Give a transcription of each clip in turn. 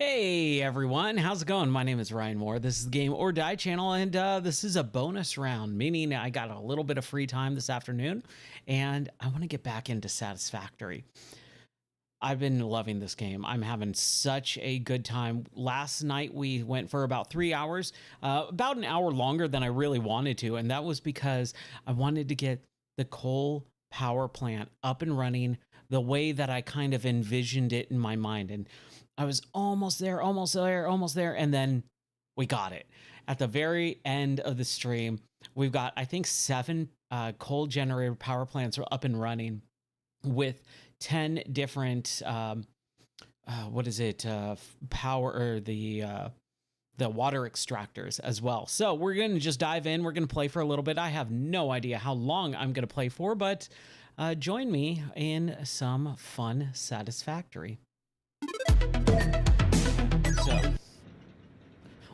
Hey everyone, how's it going? My name is Ryan Moore. This is the Game or Die channel, and this is a bonus round, meaning I got a little bit of free time this afternoon, and I want to get back into Satisfactory. I've been loving this game. I'm having such a good time. Last night we went for about 3 hours, about an hour longer than I really wanted to, and that was because I wanted to get the coal power plant up and running the way that I kind of envisioned it in my mind. And I was almost there, and then we got it. At the very end of the stream, we've got, I think, 7 coal generator power plants are up and running with 10 different, power, or the water extractors as well. So we're going to just dive in. We're going to play for a little bit. I have no idea how long I'm going to play for, but join me in some fun Satisfactory. So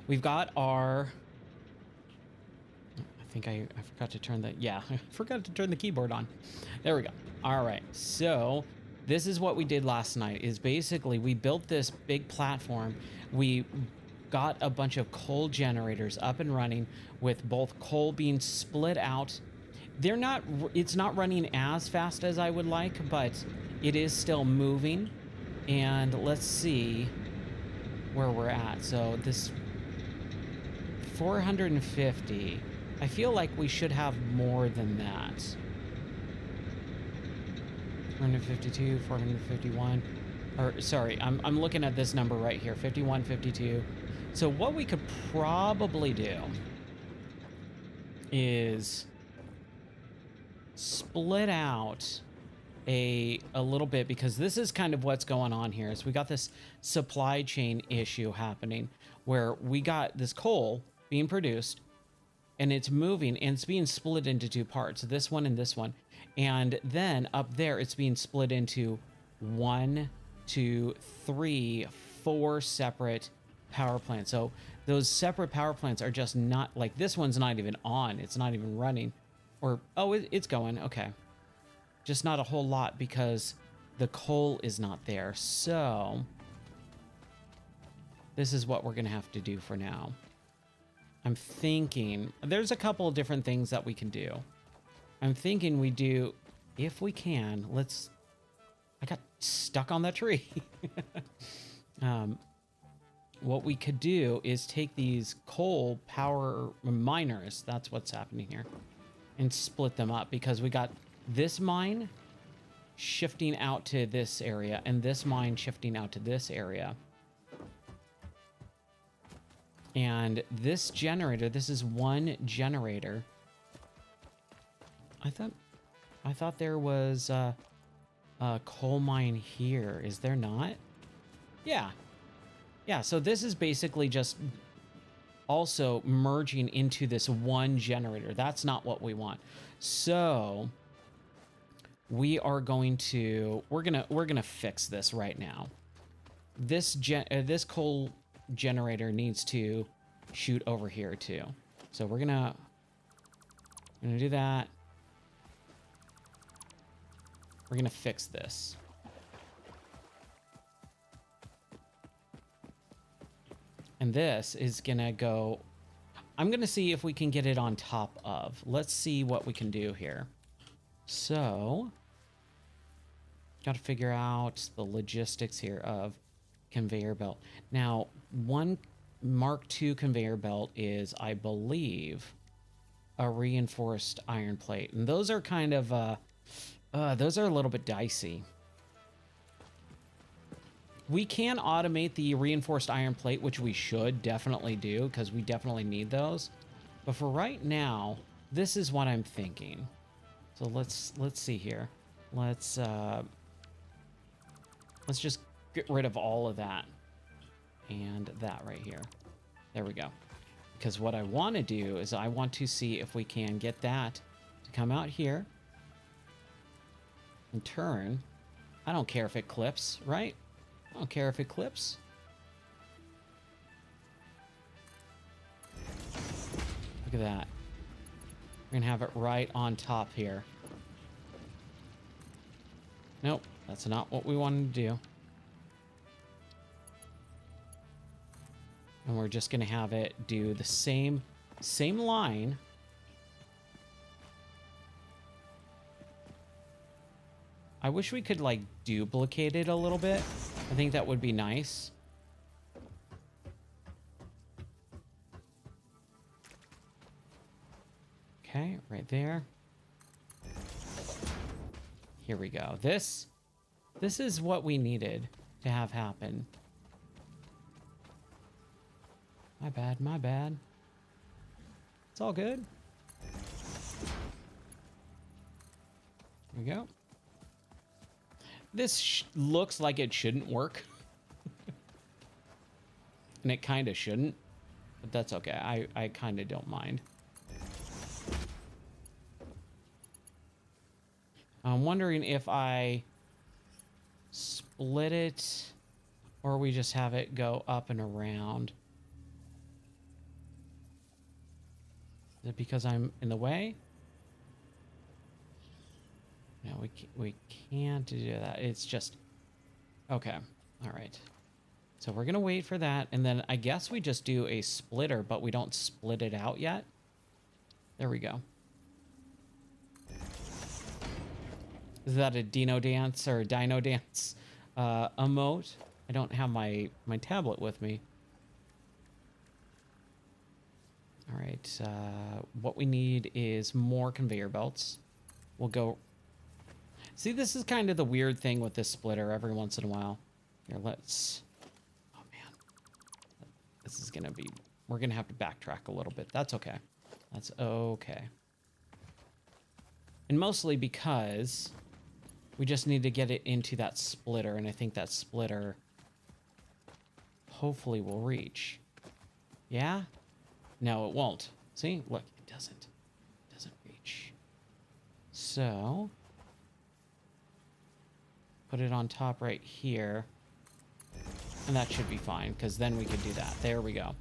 we've got our, I think I forgot to turn I forgot to turn the keyboard on. There we go. All right. So this is what we did last night, is basically we built this big platform. We got a bunch of coal generators up and running with both coal being split out. It's not running as fast as I would like, but it is still moving. And let's see where we're at. So this 450, I feel like we should have more than that. 452, 451, or sorry, I'm looking at this number right here, 51, 52. So what we could probably do is split out a little bit, because this is kind of what's going on here. Is we got this supply chain issue happening where we got this coal being produced and it's moving and it's being split into 2 parts, this one and this one. And then up there, it's being split into 1, 2, 3, 4 separate power plants. So those separate power plants are just not, like, this one's not even on. It's not even running. Or, oh, it's going. Okay. Just not a whole lot because the coal is not there. So this is what we're going to have to do for now. I'm thinking there's a couple of different things that we can do. I'm thinking we do, if we can, I got stuck on that tree. What we could do is take these coal power miners, that's what's happening here, and split them up, because we got this mine shifting out to this area and this mine shifting out to this area. And this generator, this is one generator. I thought there was a coal mine here. Is there not? Yeah. Yeah, so this is basically just also merging into this one generator. That's not what we want. So we are going to, we're gonna fix this right now. This coal generator needs to shoot over here too. So we're gonna do that. We're gonna fix this. And this is gonna go, I'm gonna see if we can get it on top of. Let's see what we can do here. So, got to figure out the logistics here of conveyor belt. Now, one Mark II conveyor belt is, I believe, a reinforced iron plate. And those are kind of, those are a little bit dicey. We can automate the reinforced iron plate, which we should definitely do, because we definitely need those. But for right now, this is what I'm thinking. So let's see here. Let's just get rid of all of that and that right here. There we go. Because what I want to do is I want to see if we can get that to come out here and turn. I don't care if it clips, right? I don't care if it clips. Look at that. We're gonna have it right on top here. Nope, that's not what we wanted to do. And we're just going to have it do the same line. I wish we could like duplicate it a little bit. I think that would be nice. Okay, right there. Here we go. This is what we needed to have happen. My bad, my bad. It's all good. There we go. This looks like it shouldn't work. And it kind of shouldn't. But that's okay. I kind of don't mind. I'm wondering if I split it or we just have it go up and around. Is it because I'm in the way? No, we can't do that. It's just... Okay. All right. So we're going to wait for that. And then I guess we just do a splitter, but we don't split it out yet. There we go. Is that a Dino Dance or Dino Dance emote? I don't have my tablet with me. All right. What we need is more conveyor belts. We'll go... See, this is kind of the weird thing with this splitter every once in a while. Here, let's... Oh, man. This is going to be... We're going to have to backtrack a little bit. That's okay. That's okay. And mostly because we just need to get it into that splitter, and I think that splitter hopefully will reach. Yeah? No, it won't. See? Look, it doesn't. It doesn't reach. So... Put it on top right here. And that should be fine, because then we could do that. There we go.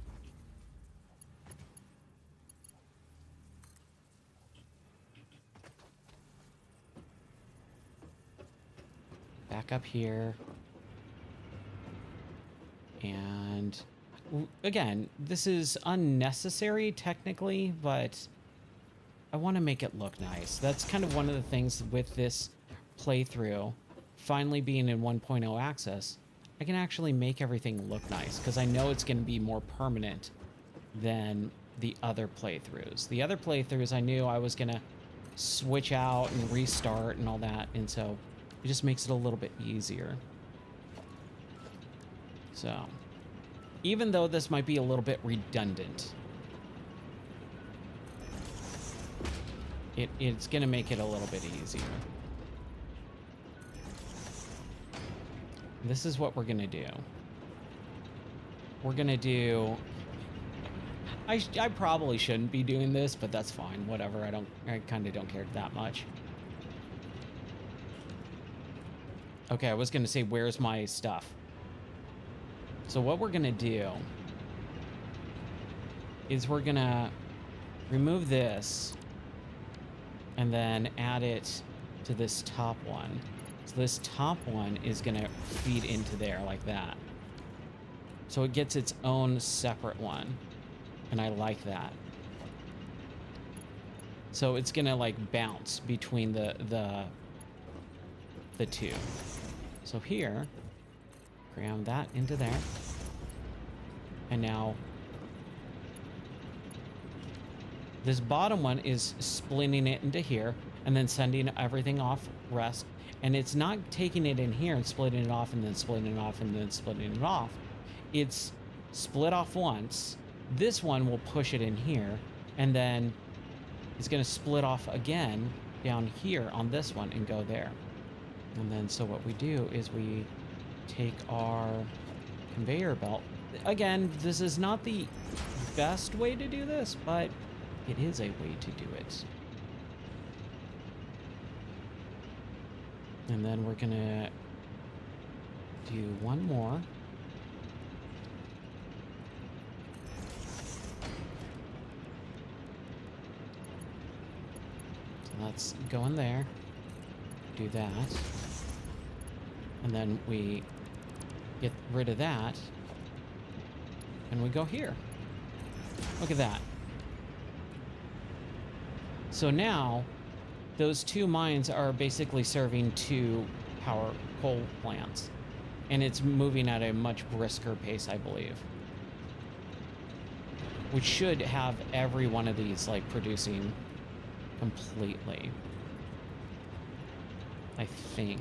Back up here. And again, this is unnecessary technically, but I want to make it look nice. That's kind of one of the things with this playthrough. Finally being in 1.0 access, I can actually make everything look nice because I know it's going to be more permanent than the other playthroughs. The other playthroughs, I knew I was going to switch out and restart and all that, and so it just makes it a little bit easier. So, even though this might be a little bit redundant, it's going to make it a little bit easier. This is what we're going to do. We're going to do... I probably shouldn't be doing this, but that's fine. Whatever. I kind of don't care that much. Okay, I was going to say, where's my stuff? So what we're going to do is we're going to remove this and then add it to this top one. So this top one is going to feed into there like that. So it gets its own separate one. And I like that. So it's going to like bounce between the two. So here, cram that into there. And now this bottom one is splitting it into here and then sending everything off rest. And it's not taking it in here and splitting it off and then splitting it off and then splitting it off. It's split off once. This one will push it in here, and then it's going to split off again down here on this one and go there. And then so what we do is we take our conveyor belt. Again, this is not the best way to do this, but it is a way to do it. And then we're going to do one more. So let's go in there, do that. And then we get rid of that. And we go here. Look at that. So now those two mines are basically serving two power coal plants. And it's moving at a much brisker pace, I believe. Which should have every one of these like producing completely. I think.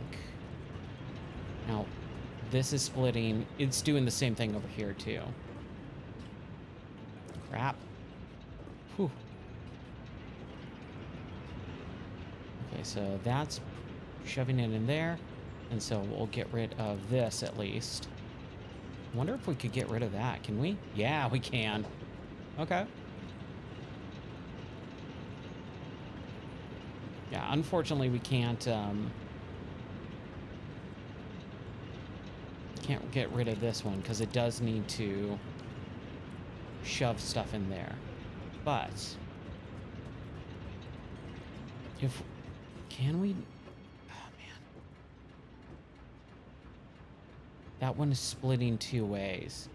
Now, this is splitting. It's doing the same thing over here too. Crap. Whew. Okay, so that's shoving it in there. And so we'll get rid of this at least. I wonder if we could get rid of that. Can we? Yeah, we can. Okay. Yeah, unfortunately we can't get rid of this one because it does need to shove stuff in there. But if can we? Oh man, that one is splitting two ways,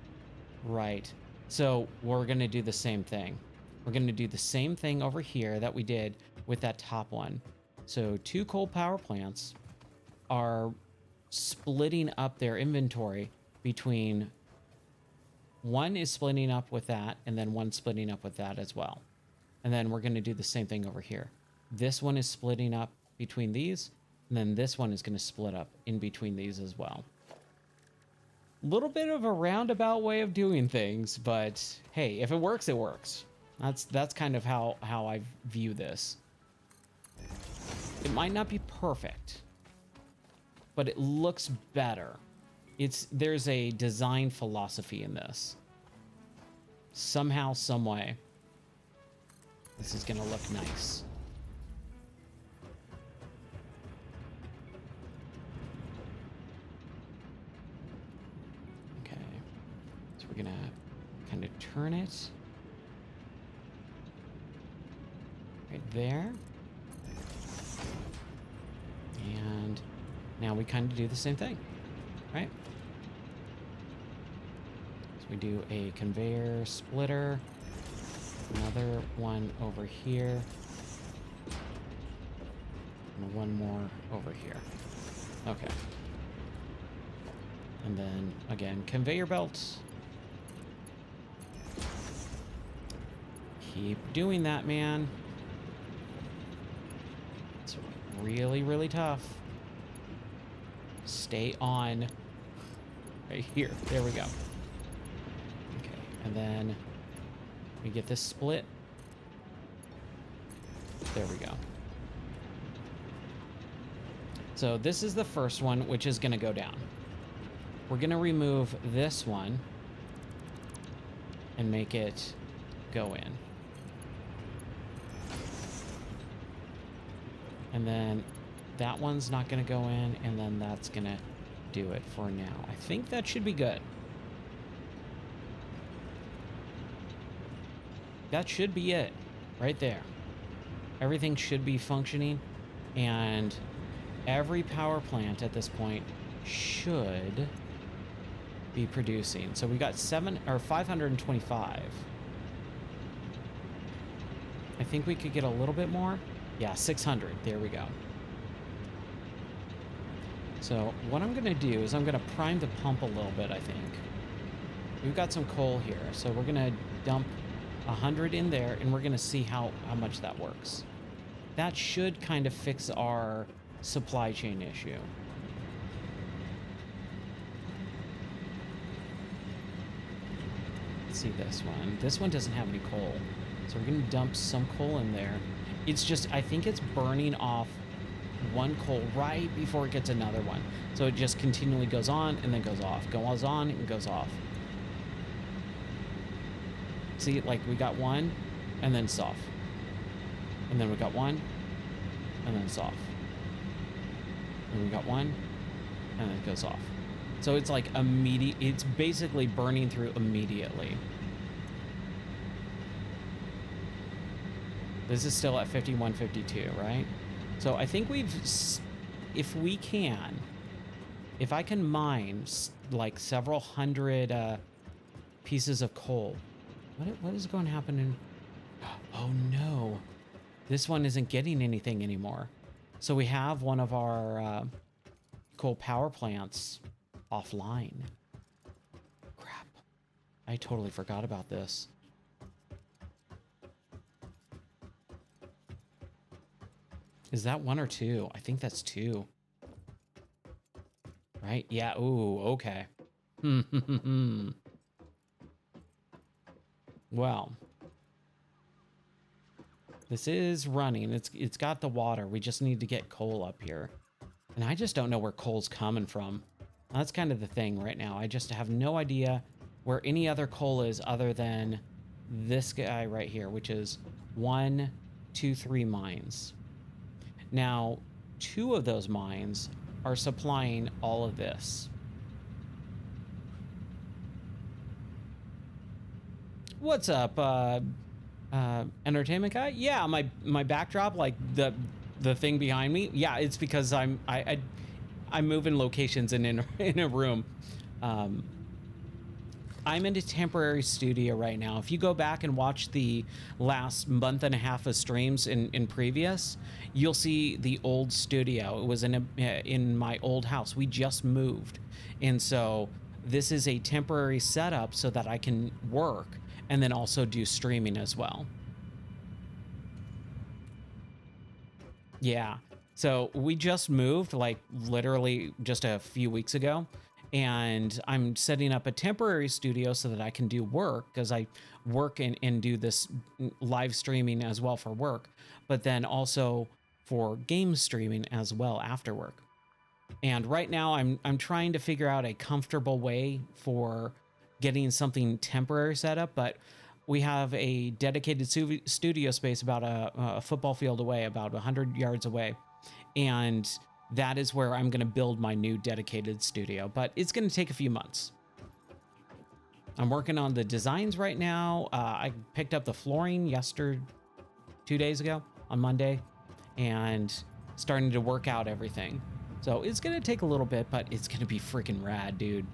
right? So we're gonna do the same thing. We're gonna do the same thing over here that we did with that top one. So two coal power plants are splitting up their inventory between, one is splitting up with that and then one splitting up with that as well. And then we're going to do the same thing over here. This one is splitting up between these, and then this one is going to split up in between these as well. A little bit of a roundabout way of doing things, but hey, if it works, it works. That's kind of how I view this. It might not be perfect, but it looks better. There's a design philosophy in this. Somehow, some way, this is gonna look nice. Okay, so we're gonna kind of turn it right there. And now we kind of do the same thing, right? So we do a conveyor splitter, another one over here, and one more over here. Okay. And then again, conveyor belts. Keep doing that, man. It's really, really tough. Stay on right here. There we go. Okay, and then we get this split. There we go. So this is the first one, which is going to go down. We're going to remove this one and make it go in. And then that one's not going to go in, and then that's going to do it for now. I think that should be good. That should be it right there. Everything should be functioning, and every power plant at this point should be producing. So we got 525. I think we could get a little bit more. Yeah, 600. There we go. So what I'm going to do is I'm going to prime the pump a little bit, I think. We've got some coal here, so we're going to dump 100 in there, and we're going to see how much that works. That should kind of fix our supply chain issue. Let's see this one. This one doesn't have any coal, so we're going to dump some coal in there. It's just, I think it's burning off one coal right before it gets another one. So it just continually goes on and then goes off. Goes on and goes off. See, like we got one and then it's off. And then we got one and then it's off. And we got one and then it goes off. So it's like immediate, it's basically burning through immediately. This is still at 5152, right? So I think if we can, if I can mine like several hundred pieces of coal. What is going to happen in... Oh no, this one isn't getting anything anymore. So we have one of our coal power plants offline. Crap, I totally forgot about this. Is that one or two? I think that's two. Right? Yeah. Ooh, okay. Well, this is running. It's got the water. We just need to get coal up here. And I just don't know where coal's coming from. That's kind of the thing right now. I just have no idea where any other coal is other than this guy right here, which is 1, 2, 3 mines. Now, 2 of those mines are supplying all of this. What's up, entertainment guy? Yeah, my backdrop, like the thing behind me. Yeah, it's because I'm moving locations in a room. I'm in a temporary studio right now. If you go back and watch the last month and a half of streams in previous, you'll see the old studio. It was in my old house. We just moved, and so this is a temporary setup so that I can work and then also do streaming as well. Yeah. So we just moved, like literally just a few weeks ago, and I'm setting up a temporary studio so that I can do work, because I work and do this live streaming as well for work, but then also for game streaming as well after work. And right now I'm trying to figure out a comfortable way for getting something temporary set up, but we have a dedicated studio space about a football field away, about 100 yards away. And that is where I'm going to build my new dedicated studio, but it's going to take a few months. I'm working on the designs right now. I picked up the flooring 2 days ago on Monday, and starting to work out everything. So it's going to take a little bit, but it's going to be freaking rad, dude.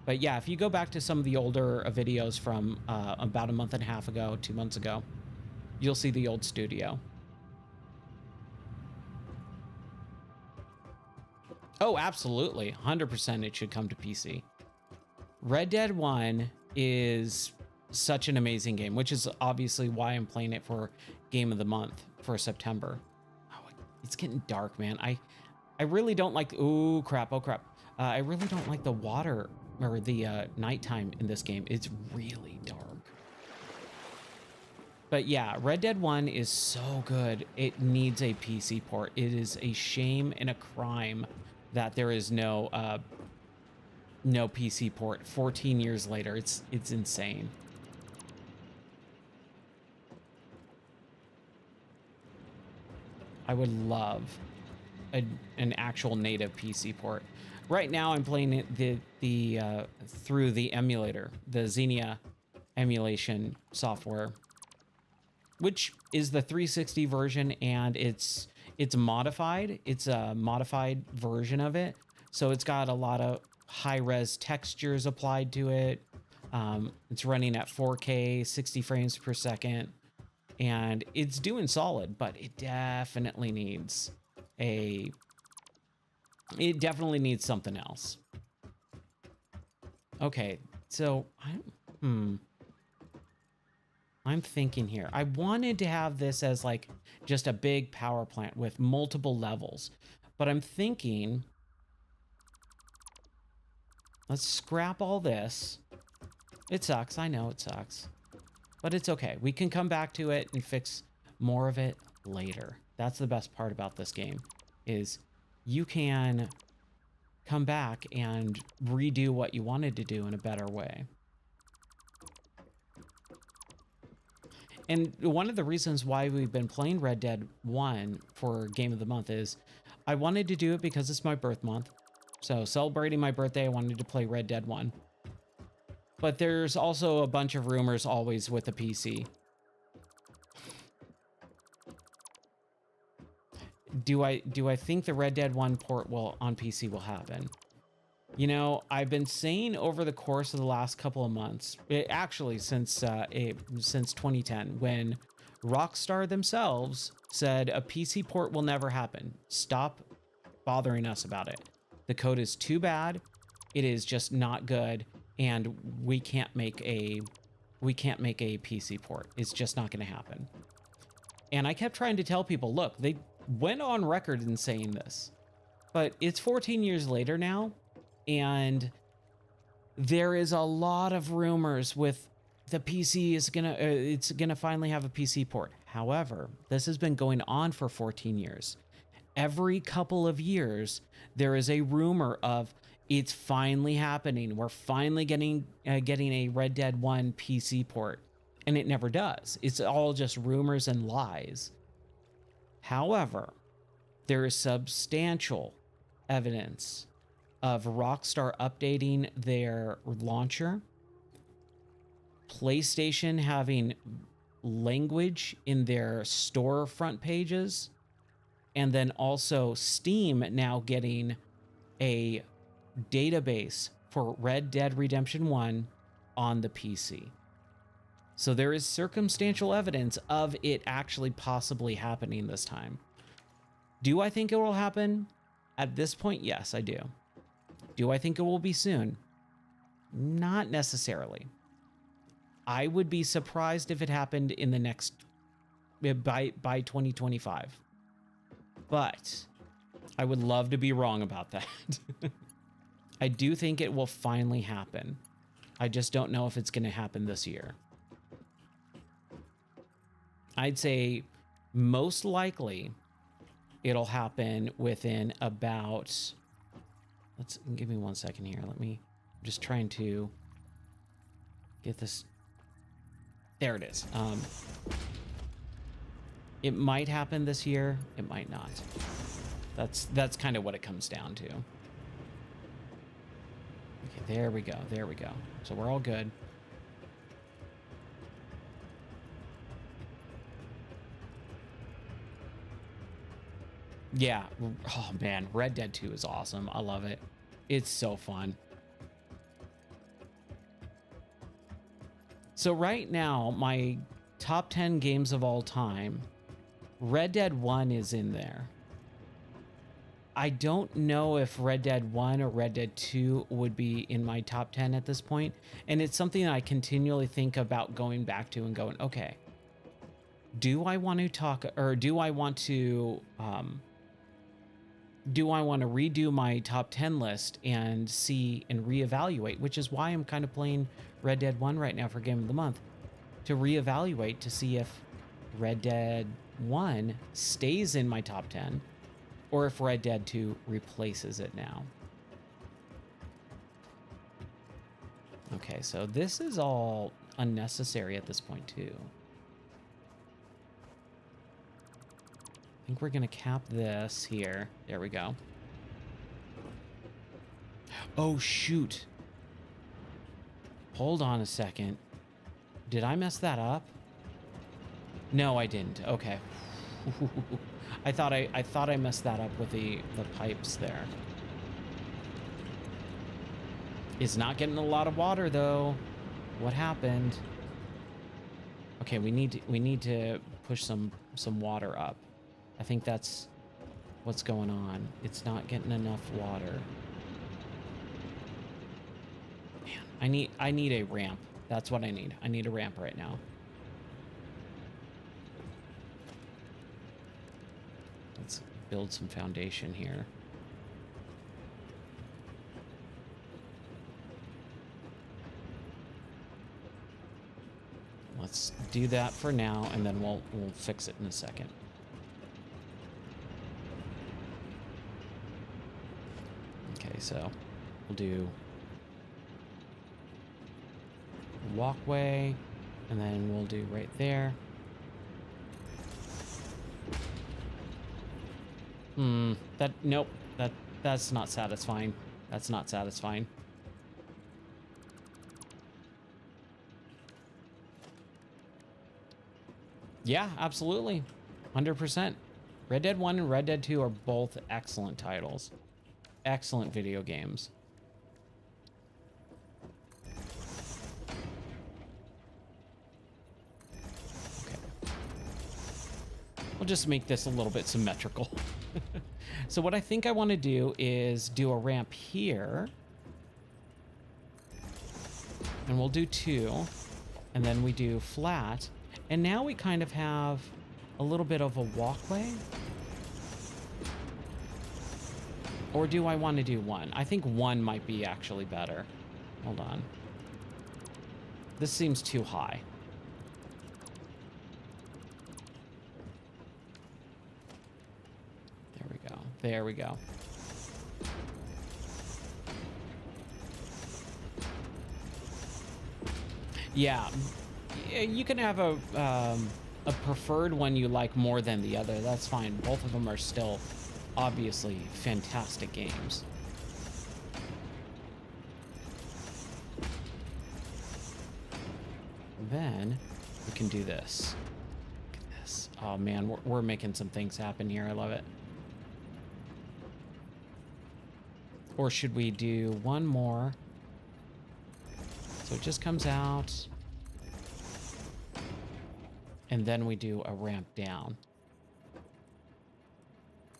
But yeah, if you go back to some of the older videos from about a month and a half ago, 2 months ago, you'll see the old studio. Oh, absolutely. 100% it should come to PC. Red Dead 1 is such an amazing game, which is obviously why I'm playing it for Game of the Month for September. Oh, it's getting dark, man. I really don't like... Oh, crap. Oh, crap. I really don't like the water or the nighttime in this game. It's really dark. But yeah, Red Dead 1 is so good. It needs a PC port. It is a shame and a crime that there is no PC port 14 years later. It's insane. I would love an actual native PC port. Right now I'm playing it through the emulator, the Xenia emulation software, which is the 360 version, and it's modified. It's a modified version of it. So it's got a lot of high-res textures applied to it. It's running at 4K, 60 frames per second, and it's doing solid, but it definitely needs something else. Okay, so I'm thinking here. I wanted to have this as like just a big power plant with multiple levels, but I'm thinking, let's scrap all this. It sucks. I know it sucks, but it's okay. We can come back to it and fix more of it later. That's the best part about this game, is you can come back and redo what you wanted to do in a better way. And one of the reasons why we've been playing Red Dead 1 for Game of the Month is I wanted to do it because it's my birth month. So celebrating my birthday, I wanted to play Red Dead 1. But there's also a bunch of rumors always with the PC. Do I think the Red Dead 1 port on PC will happen? You know, I've been saying over the course of the last couple of months, actually since 2010, when Rockstar themselves said a PC port will never happen. Stop bothering us about it. The code is too bad. It is just not good, and we can't make a PC port. It's just not going to happen. And I kept trying to tell people, look, they went on record in saying this, but it's 14 years later now. And there is a lot of rumors with the PC is it's gonna finally have a PC port. However, this has been going on for 14 years. Every couple of years, there is a rumor of it's finally happening. We're finally getting a Red Dead 1 PC port, and it never does. It's all just rumors and lies. However, there is substantial evidence of Rockstar updating their launcher, PlayStation having language in their storefront pages, and then also Steam now getting a database for Red Dead Redemption 1 on the PC. So there is circumstantial evidence of it actually possibly happening this time. Do I think it will happen? At this point, yes, I do. Do I think it will be soon? Not necessarily. I would be surprised if it happened in the next by 2025. But I would love to be wrong about that. I do think it will finally happen. I just don't know if it's going to happen this year. I'd say most likely it'll happen within about, give me 1 second here. I'm just trying to get this. There it is. It might happen this year. It might not. That's kind of what it comes down to. Okay, there we go. There we go. So we're all good. Yeah. Oh man, Red Dead 2 is awesome. I love it. It's so fun. So right now, my top 10 games of all time, Red Dead 1 is in there. I don't know if Red Dead 1 or Red Dead 2 would be in my top 10 at this point. And it's something I continually think about going back to and going, okay, do I want to talk, or do I want to redo my top 10 list and see and reevaluate, which is why I'm kind of playing Red Dead 1 right now for Game of the Month, to reevaluate to see if Red Dead 1 stays in my top 10 or if Red Dead 2 replaces it now. Okay, so this is all unnecessary at this point too. I think we're gonna cap this here. There we go. Oh, shoot. Hold on a second. Did I mess that up? No, I didn't. Okay. I thought I messed that up with the pipes there. It's not getting a lot of water though. What happened? Okay, we need to push some water up. I think that's what's going on. It's not getting enough water. Man, I need a ramp. That's what I need. I need a ramp right now. Let's build some foundation here. Let's do that for now, and then we'll fix it in a second. Okay, so we'll do walkway, and then we'll do right there. Nope, that's not satisfying. That's not satisfying. Yeah, absolutely. 100%. Red Dead 1 and Red Dead 2 are both excellent titles. Excellent video games. I'll just make this a little bit symmetrical. So what I think I want to do is do a ramp here. And we'll do 2. And then we do flat. And now we kind of have a little bit of a walkway. Or do I want to do 1? I think 1 might be actually better. Hold on. This seems too high. There we go. There we go. Yeah, you can have a preferred one you like more than the other. That's fine. Both of them are still obviously fantastic games. Then we can do this. Look at this. Oh man, we're making some things happen here. I love it. Or should we do 1 more? So it just comes out. And then we do a ramp down.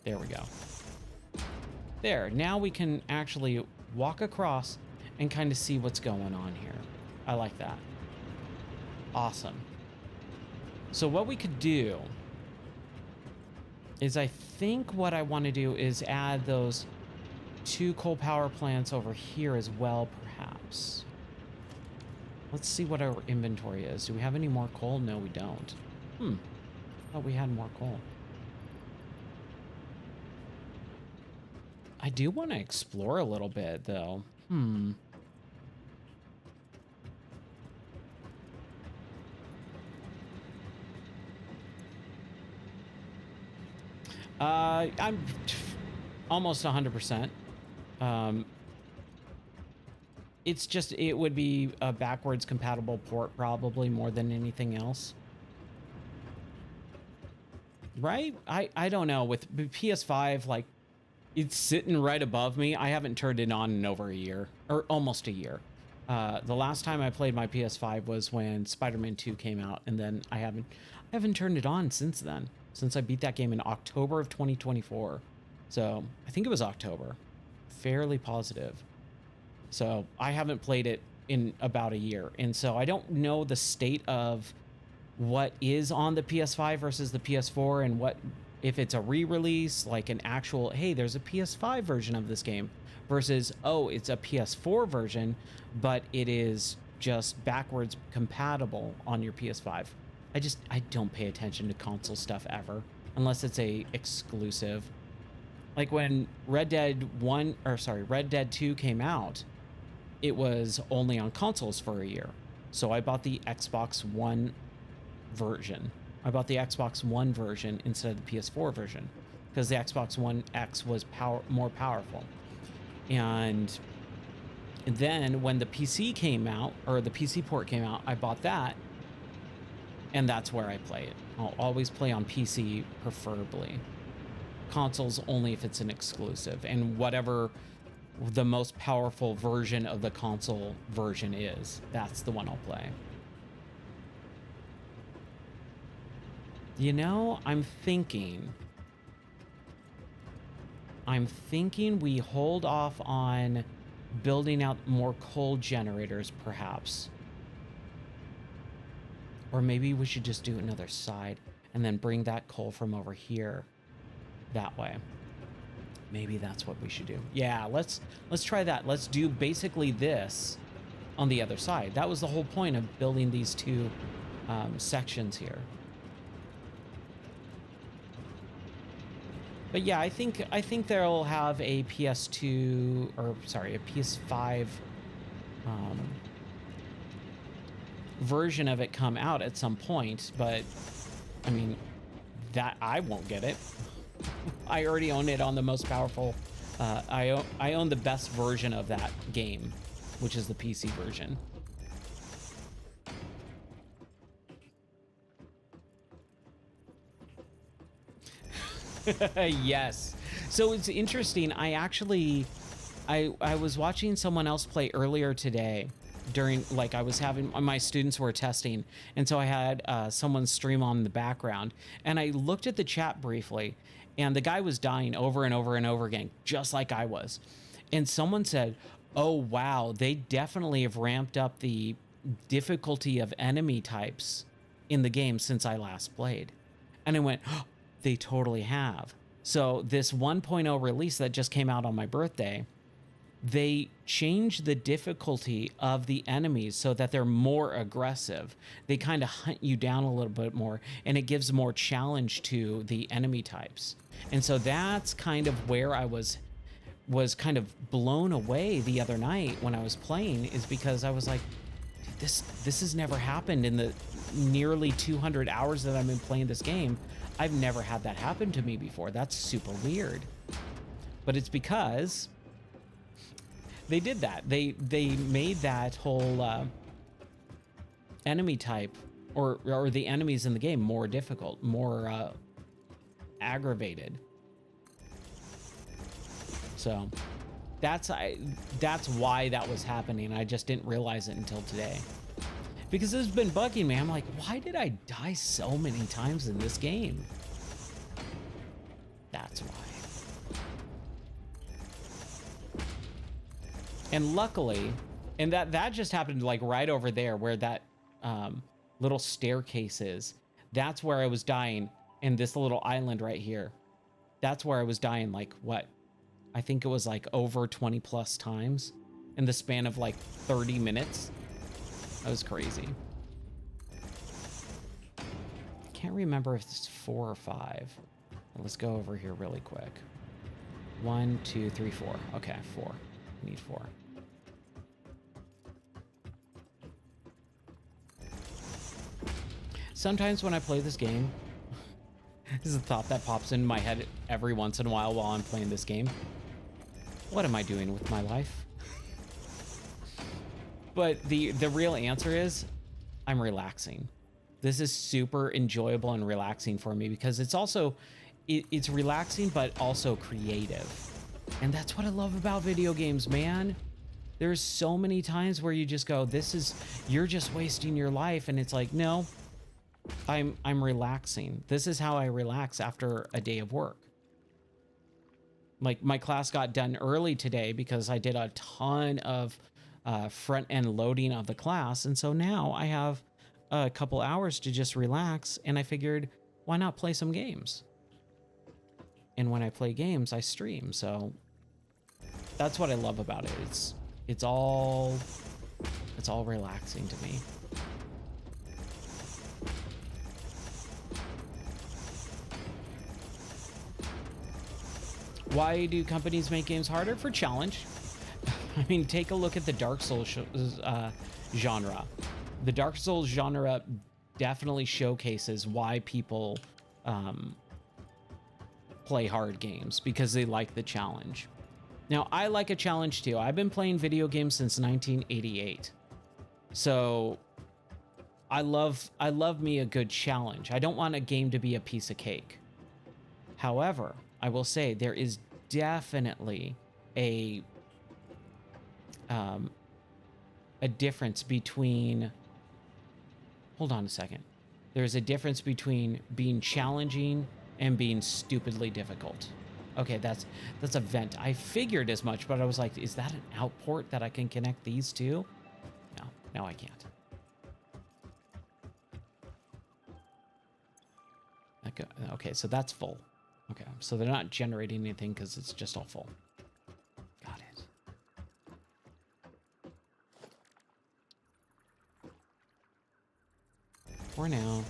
There we go. There, now we can actually walk across and kind of see what's going on here. I like that. Awesome. So what we could do is, I think what I want to do is add those 2 coal power plants over here as well, perhaps. Let's see what our inventory is. Do we have any more coal? No, we don't. Thought we had more coal. I do want to explore a little bit, though. I'm almost 100%. It's just, it would be a backwards compatible port probably more than anything else. Right? I don't know. With PS5, like, it's sitting right above me. I haven't turned it on in over a year, or almost a year. The last time I played my PS5 was when Spider-Man 2 came out, and then I haven't turned it on since then. Since I beat that game in October of 2024. So I think it was October. Fairly positive. So I haven't played it in about a year. And so I don't know the state of what is on the PS5 versus the PS4, and what, if it's a re-release, like an actual, hey, there's a PS5 version of this game, versus, oh, it's a PS4 version, but it is just backwards compatible on your PS5. I don't pay attention to console stuff ever, unless it's a exclusive. Like when Red Dead 2 came out, it was only on consoles for a year. So I bought the Xbox One version. I bought the Xbox One version instead of the PS4 version, because the Xbox One X was more powerful. And then when the PC came out, or the PC port came out, I bought that. And that's where I play it. I'll always play on PC, preferably. Consoles only if it's an exclusive, and whatever the most powerful version of the console version is, that's the one I'll play. You know, I'm thinking we hold off on building out more coal generators, perhaps. Or maybe we should just do another side and then bring that coal from over here that way. Maybe that's what we should do. Yeah, let's try that. Let's do basically this on the other side. That was the whole point of building these 2 sections here. But yeah, I think they'll have a PS2, or sorry, a PS5 version of it come out at some point, but I mean, that I won't get it. I already own it on the most powerful. I own the best version of that game, which is the PC version. Yes. So it's interesting. I was watching someone else play earlier today, during, like, I was having, my students were testing, and so I had someone stream on the background, and I looked at the chat briefly, and the guy was dying over and over and over again, just like I was. And someone said, oh wow, they definitely have ramped up the difficulty of enemy types in the game since I last played. And I went, oh, they totally have. So this 1.0 release that just came out on my birthday, they changed the difficulty of the enemies so that they're more aggressive. They kind of hunt you down a little bit more, and it gives more challenge to the enemy types. And so that's kind of where I was kind of blown away the other night when I was playing, is because I was like, this has never happened in the nearly 200 hours that I've been playing this game. I've never had that happen to me before. That's super weird. But it's because they did that. They made that whole enemy type or the enemies in the game more difficult, more aggravated. So that's why that was happening. I just didn't realize it until today, because it's been bugging me. I'm like, why did I die so many times in this game? That's why. And luckily, and that just happened like right over there where that little staircase is. That's where I was dying, in this little island right here. That's where I was dying, like, what? I think it was like over 20 plus times in the span of like 30 minutes. That was crazy. Can't remember if it's 4 or 5. Let's go over here really quick. 1, 2, 3, 4. Okay, 4. I need 4. Sometimes when I play this game, this is a thought that pops in my head every once in a while I'm playing this game. What am I doing with my life? But the real answer is, I'm relaxing. This is super enjoyable and relaxing for me, because it's also, it's relaxing, but also creative. And that's what I love about video games, man. There's so many times where you just go, you're just wasting your life. And it's like, no, I'm relaxing. This is how I relax after a day of work. Like, my class got done early today because I did a ton of front end loading of the class. And so now I have a couple hours to just relax. And I figured, why not play some games? And when I play games, I stream. So that's what I love about it. It's all relaxing to me. Why do companies make games harder? For challenge. I mean, take a look at the Dark Souls genre. The Dark Souls genre definitely showcases why people play hard games, because they like the challenge. Now, I like a challenge too. I've been playing video games since 1988. So I love me a good challenge. I don't want a game to be a piece of cake. However, I will say there is definitely a difference between, hold on a second. There's a difference between being challenging and being stupidly difficult. Okay, that's a vent. I figured as much, but I was like, is that an outport that I can connect these two? No, I can't. Okay, so that's full. Okay, so they're not generating anything because it's just all full. Got it. For now,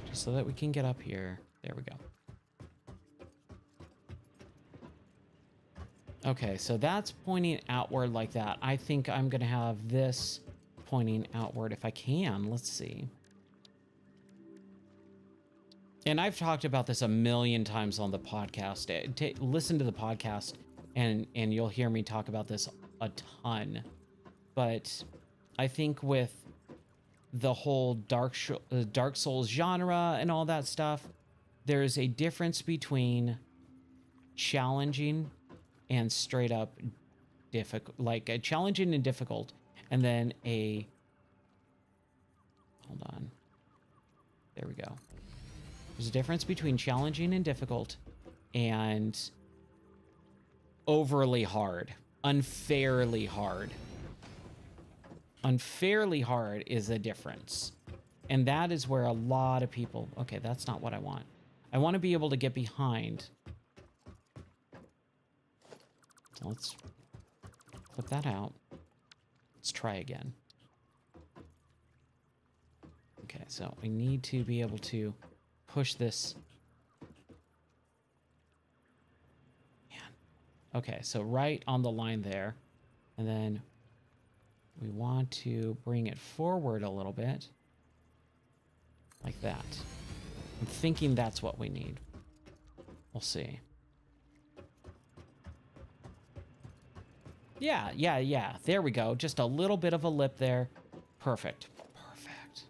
just so that we can get up here. There we go. Okay, so that's pointing outward like that. I think I'm going to have this pointing outward if I can. Let's see. And I've talked about this a million times on the podcast. Listen to the podcast and you'll hear me talk about this a ton. But I think with the whole Dark Souls genre and all that stuff, there's a difference between challenging and straight up difficult, like challenging and difficult, and then hold on. There we go. There's a difference between challenging and difficult and overly hard, unfairly hard. Unfairly hard is a difference. And that is where a lot of people, okay, that's not what I want. I want to be able to get behind. So let's flip that out. Let's try again. Okay, so we need to be able to push this. Man. Okay, so right on the line there. And then we want to bring it forward a little bit. Like that. I'm thinking that's what we need. We'll see. Yeah. There we go. Just a little bit of a lip there. Perfect. Perfect.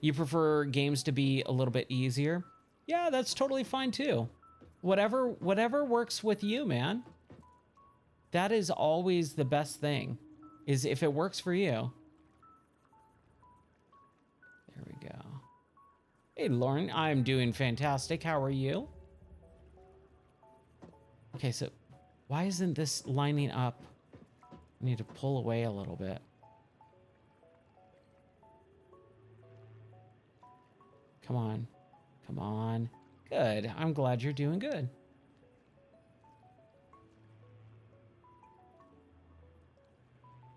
You prefer games to be a little bit easier? Yeah, that's totally fine too. Whatever works with you, man. That is always the best thing, is if it works for you. There we go. Hey, Lauren, I'm doing fantastic. How are you? Okay, so why isn't this lining up? I need to pull away a little bit. Come on. Come on. Good. I'm glad you're doing good.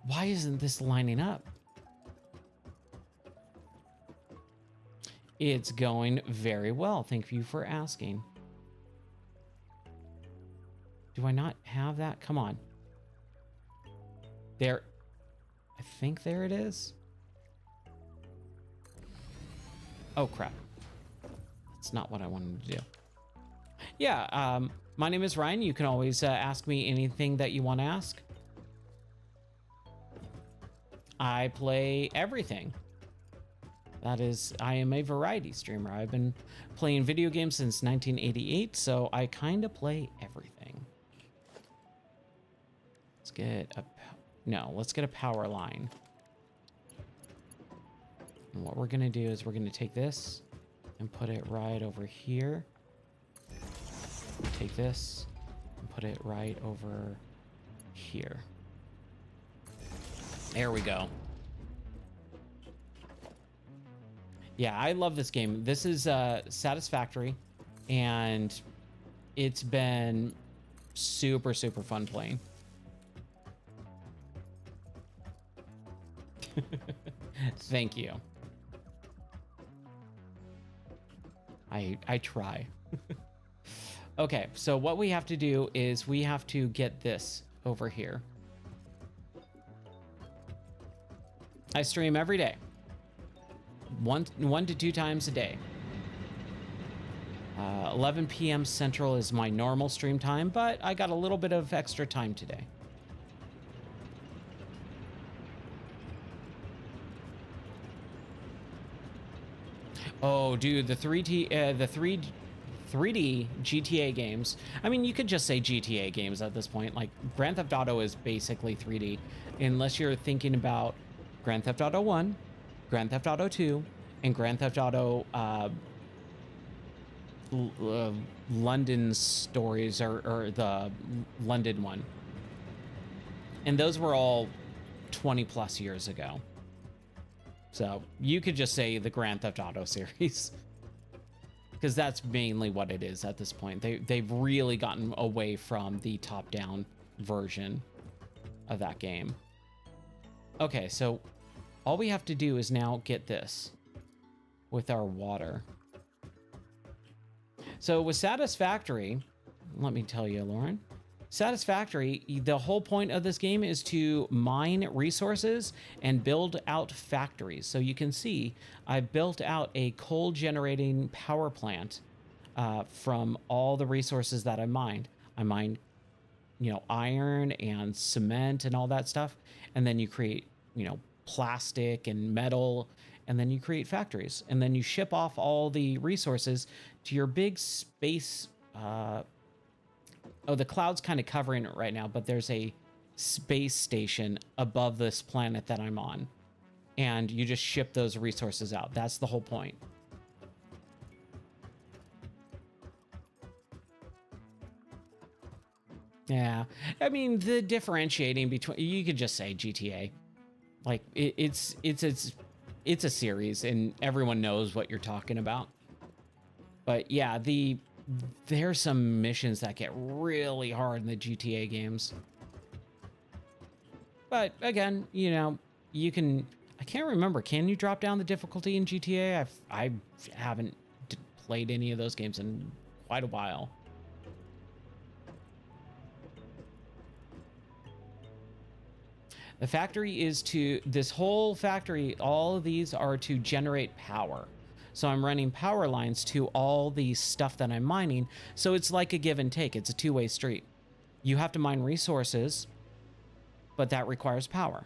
Why isn't this lining up? It's going very well. Thank you for asking. Do I not have that? Come on. There. I think there it is. Oh, crap. That's not what I wanted to do. Yeah, my name is Ryan. You can always ask me anything that you want to ask. I play everything. That is, I am a variety streamer. I've been playing video games since 1988, so I kind of play everything. Let's get a, let's get a power line. And what we're gonna do is we're gonna take this and put it right over here. Take this and put it right over here. There we go. Yeah, I love this game. This is Satisfactory, and it's been super, super fun playing. Thank you. I try. Okay, so what we have to do is we have to get this over here. I stream every day. One to two times a day. 11 p.m. Central is my normal stream time, but I got a little bit of extra time today. Oh, dude, the 3D GTA games. I mean, you could just say GTA games at this point. Like, Grand Theft Auto is basically 3D, unless you're thinking about Grand Theft Auto 1, Grand Theft Auto 2, and Grand Theft Auto London stories, or the London one. And those were all 20 plus years ago. So you could just say the Grand Theft Auto series, because that's mainly what it is at this point. They've really gotten away from the top-down version of that game. Okay, so all we have to do is now get this with our water. So with Satisfactory, let me tell you, Lauren, Satisfactory, the whole point of this game is to mine resources and build out factories. So you can see I built out a coal generating power plant from all the resources that I mined. I mined, iron and cement and all that stuff. And then you create, plastic and metal, and then you create factories. And then you ship off all the resources to your big space. Oh, the cloud's kind of covering it right now, but there's a space station above this planet that I'm on. And you just ship those resources out. That's the whole point. Yeah. I mean, the differentiating between, you could just say GTA. Like it's a series and everyone knows what you're talking about. But yeah, there's some missions that get really hard in the GTA games. But again, you know, you can, I can't remember, can you drop down the difficulty in GTA? I haven't played any of those games in quite a while. The factory is to, this whole factory, all of these are to generate power. So I'm running power lines to all the stuff that I'm mining. So it's like a give and take. It's a two-way street. You have to mine resources, but that requires power.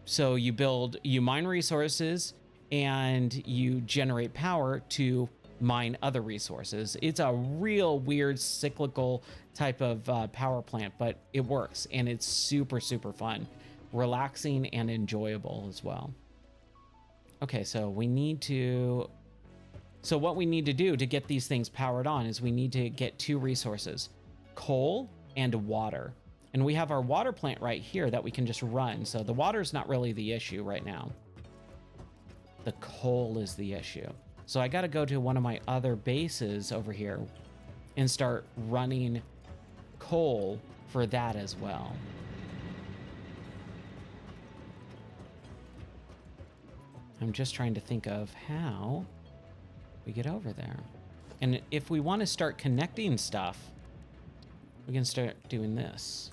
So you mine resources and you generate power to mine other resources. It's a real weird cyclical type of power plant, but it works and it's super, super fun, relaxing and enjoyable as well. Okay, so what we need to do to get these things powered on is we need to get two resources, coal and water. And we have our water plant right here that we can just run. So the water is not really the issue right now. The coal is the issue. So I got to go to one of my other bases over here and start running coal for that as well. I'm just trying to think of how we get over there. And if we want to start connecting stuff, we can start doing this.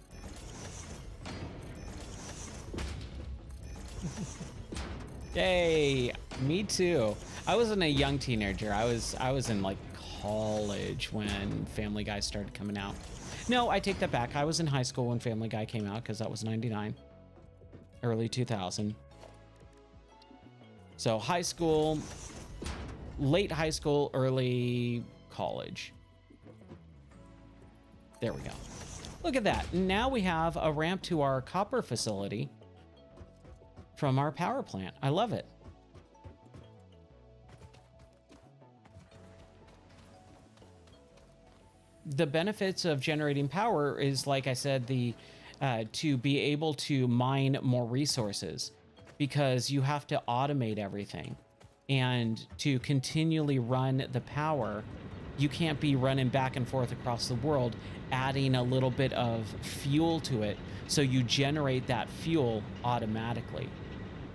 Yay, me too. I wasn't a young teenager. I was in like college when Family Guy started coming out. No, I take that back. I was in high school when Family Guy came out because that was 99, early 2000. So high school, late high school, early college. There we go. Look at that. Now we have a ramp to our copper facility from our power plant. I love it. The benefits of generating power is, like I said, to be able to mine more resources, because you have to automate everything. And to continually run the power, you can't be running back and forth across the world, adding a little bit of fuel to it. So you generate that fuel automatically.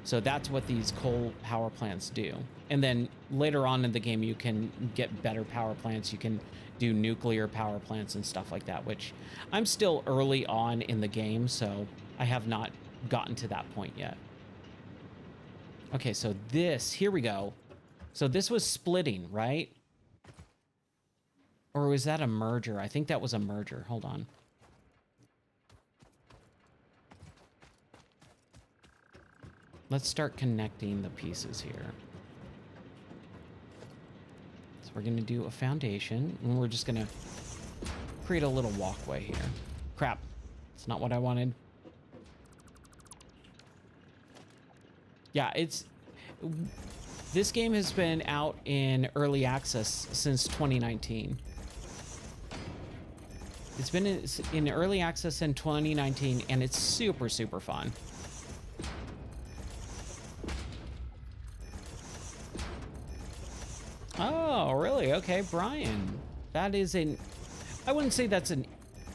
So that's what these coal power plants do. And then later on in the game, you can get better power plants. You can do nuclear power plants and stuff like that, which I'm still early on in the game, so I have not gotten to that point yet. Okay, so here we go. So this was splitting, right? Or was that a merger? I think that was a merger. Hold on. Let's start connecting the pieces here. So we're going to do a foundation, and we're just going to create a little walkway here. Crap. It's not what I wanted. Yeah, this game has been out in early access since 2019. It's been in early access in 2019, and it's super, super fun. Oh, really? Okay, Brian. That is I wouldn't say that's an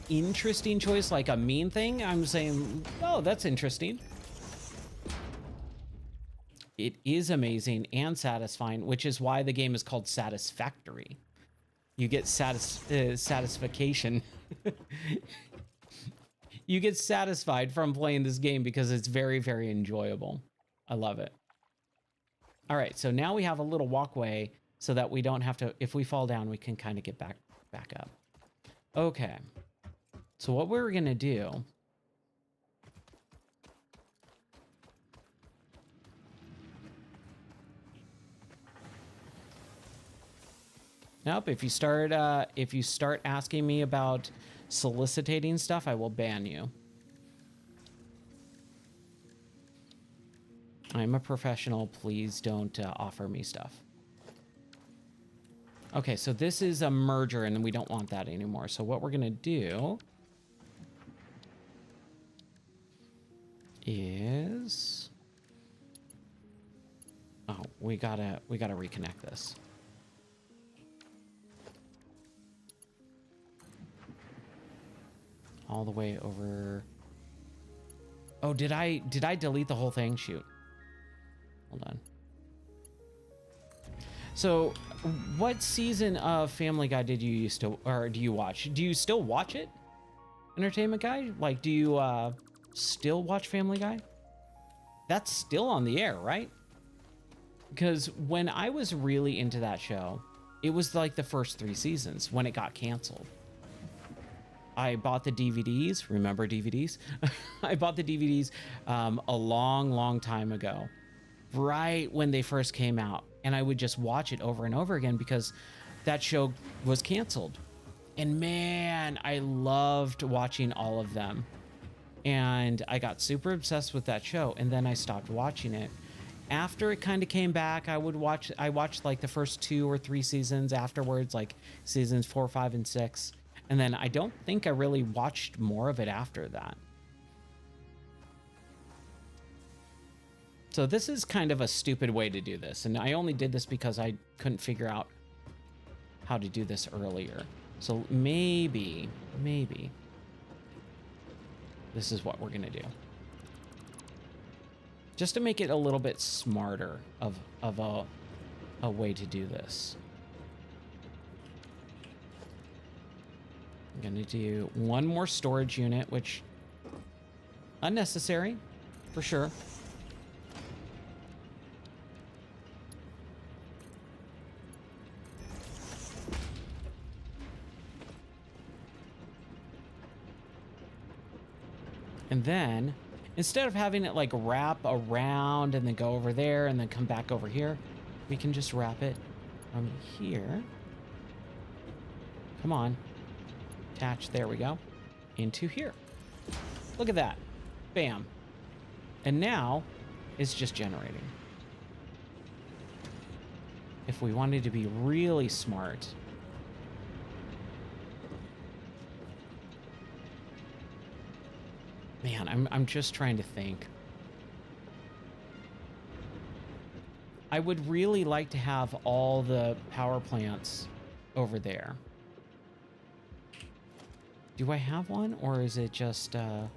interesting choice, like a mean thing. I'm saying, oh, that's interesting. It is amazing and satisfying, which is why the game is called Satisfactory. You get satisfaction. You get satisfied from playing this game because it's very, very enjoyable. I love it. All right, so now we have a little walkway so that we don't have to, if we fall down, we can kind of get back up. Okay. So what we're going to do Nope. If you start asking me about soliciting stuff, I will ban you. I'm a professional. Please don't offer me stuff. Okay, so this is a merger, and we don't want that anymore. So what we're gonna do is, oh, we gotta reconnect this. All the way over. Oh, did I delete the whole thing? Shoot. Hold on. So, what season of Family Guy did you used to, or do you watch? Do you still watch it? Entertainment Guy? Like, do you still watch Family Guy? That's still on the air, right? Because when I was really into that show, it was like the first 3 seasons when it got canceled. I bought the DVDs. Remember DVDs? I bought the DVDs a long time ago, right when they first came out. And I would just watch it over and over again because that show was canceled. And man, I loved watching all of them. And I got super obsessed with that show. And then I stopped watching it. After it kind of came back, I watched like the first 2 or 3 seasons afterwards, like seasons 4, 5, and 6. And then I don't think I really watched more of it after that. So this is kind of a stupid way to do this. And I only did this because I couldn't figure out how to do this earlier. So maybe this is what we're going to do. Just to make it a little bit smarter of a way to do this. I'm going to do 1 more storage unit, which unnecessary for sure. And then, instead of having it like wrap around and then go over there and then come back over here, we can just wrap it from here. Come on. Attach, there we go. Into here. Look at that. Bam. And now, it's just generating. If we wanted to be really smart, man, I'm just trying to think. I would really like to have all the power plants over there. Do I have one, or is it just no,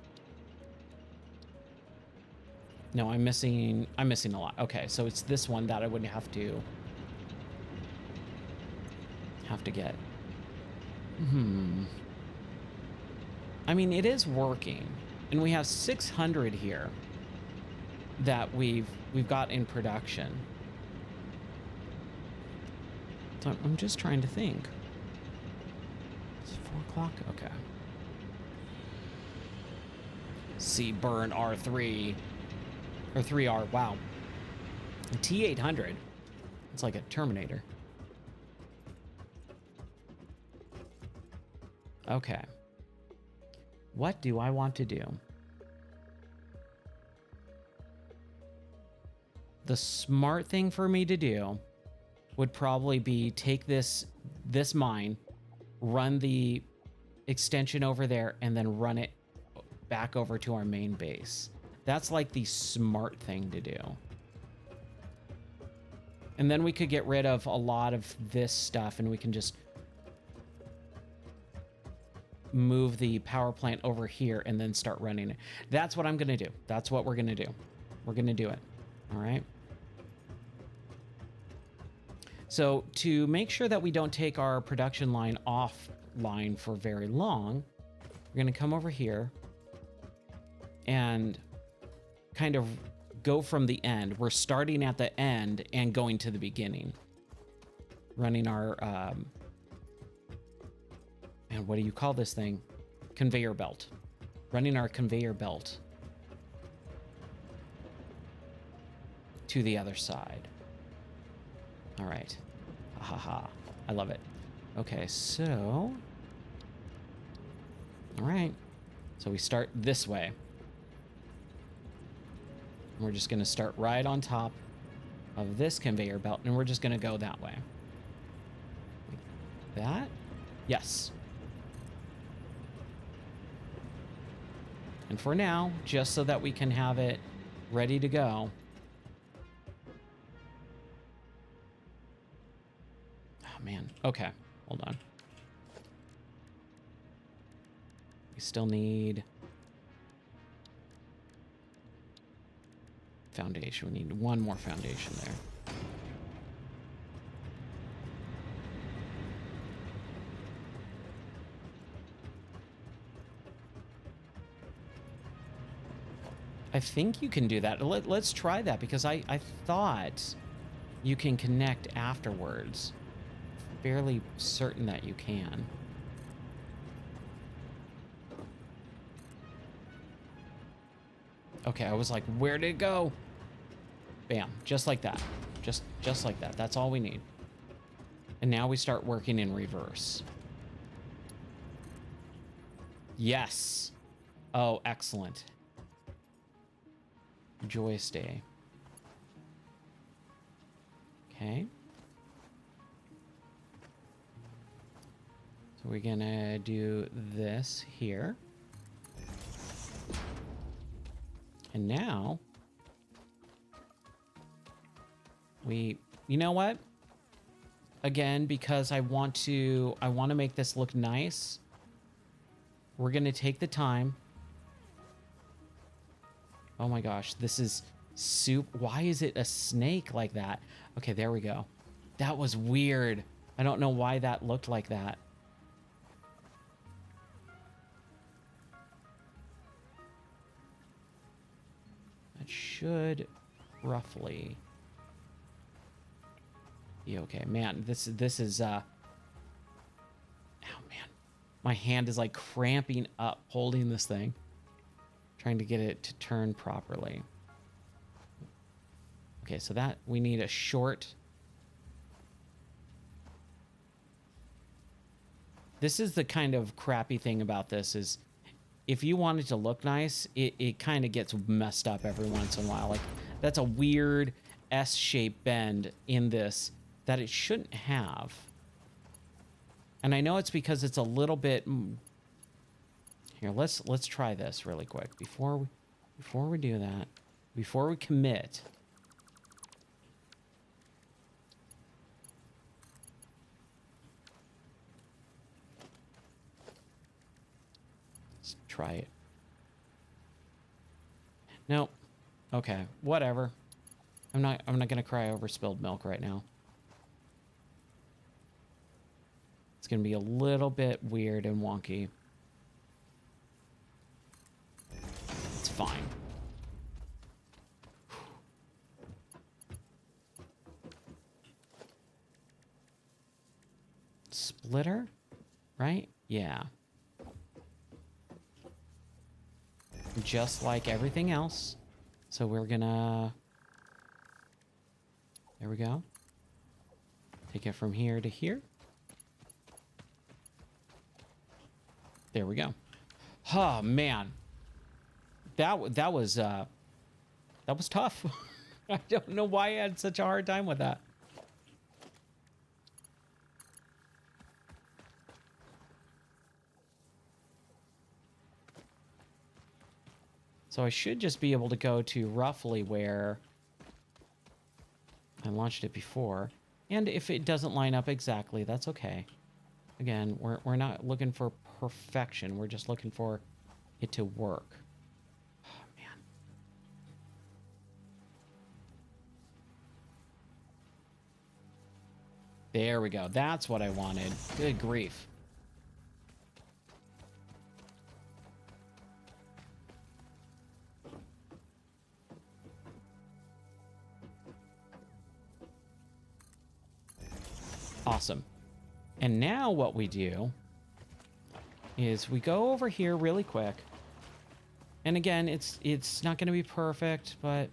I'm missing a lot. Okay, so it's this one that I would have to get. I mean, it is working. And we have 600 here that we've got in production. So I'm just trying to think. It's 4 o'clock? Okay. See, burn R3. Or 3R, wow. A T800. It's like a Terminator. Okay. What do I want to do? The smart thing for me to do would probably be take this mine, run the extension over there, and then run it back over to our main base. That's like the smart thing to do. And then we could get rid of a lot of this stuff, and we can just move the power plant over here and then start running it. That's what I'm going to do. That's what we're going to do. We're going to do it. All right. So to make sure that we don't take our production line offline for very long, we're going to come over here and kind of go from the end. We're starting at the end and going to the beginning. Running our and what do you call this thing? Conveyor belt. Running our conveyor belt to the other side. All right. Ha ha ha. I love it. Okay, so... All right. So we start this way. We're just going to start right on top of this conveyor belt, and we're just going to go that way. Like that? Yes. And for now, just so that we can have it ready to go. Oh, man. Okay. Hold on. We still need foundation. We need one more foundation there. I think you can do that. Let's try that, because I thought you can connect afterwards. Fairly certain that you can. Okay, I was like, where did it go? Bam, just like that. Just like that. That's all we need. And now we start working in reverse. Yes. Oh, excellent. Joyous day. Okay. So we're gonna do this here. And now you know what? Again, because I want to make this look nice. We're gonna take the time. Oh my gosh, this is soup. Why is it a snake like that? Okay, there we go. That was weird. I don't know why that looked like that. That should roughly be okay. Man, this is oh man. My hand is like cramping up holding this thing. Trying to get it to turn properly. Okay, so that we need a short. This is the kind of crappy thing about this is if you want it to look nice, it kind of gets messed up every once in a while. Like that's a weird S-shaped bend in this that it shouldn't have. And I know it's because it's a little bit. Here, let's try this really quick before we do that. Before we commit. Let's try it. Nope. Okay, whatever. I'm not gonna cry over spilled milk right now. It's gonna be a little bit weird and wonky. It's fine. Splitter, right? Yeah. Just like everything else. So we're gonna... There we go. Take it from here to here. There we go. Oh, man. That was tough. I don't know why I had such a hard time with that. So I should just be able to go to roughly where I launched it before. And if it doesn't line up exactly, that's okay. Again, we're not looking for perfection. We're just looking for it to work. Oh, man. There we go. That's what I wanted. Good grief. Awesome. And now what we do is we go over here really quick. And again, it's not going to be perfect, but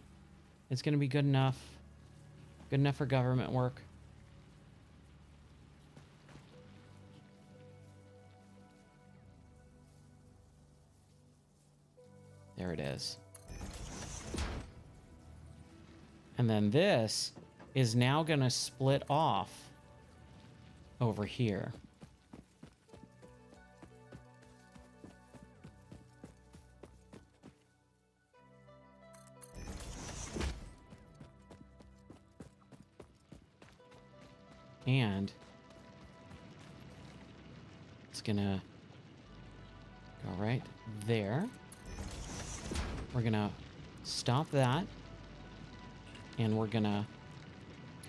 it's going to be good enough. Good enough for government work. There it is. And then this is now going to split off over here. And it's gonna go right there. We're gonna stop that. And we're gonna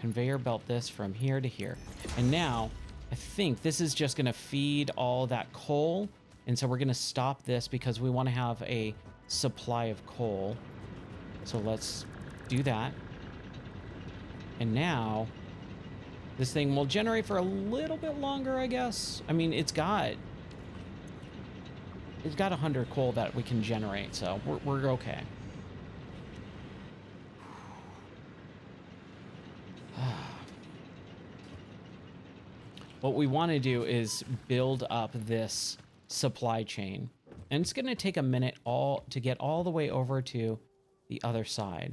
conveyor belt this from here to here. And now I think this is just gonna feed all that coal. And so we're gonna stop this because we want to have a supply of coal. So let's do that. And now this thing will generate for a little bit longer, I guess. I mean, it's got 100 coal that we can generate, so we're okay. What we want to do is build up this supply chain, and it's going to take a minute to get all the way over to the other side.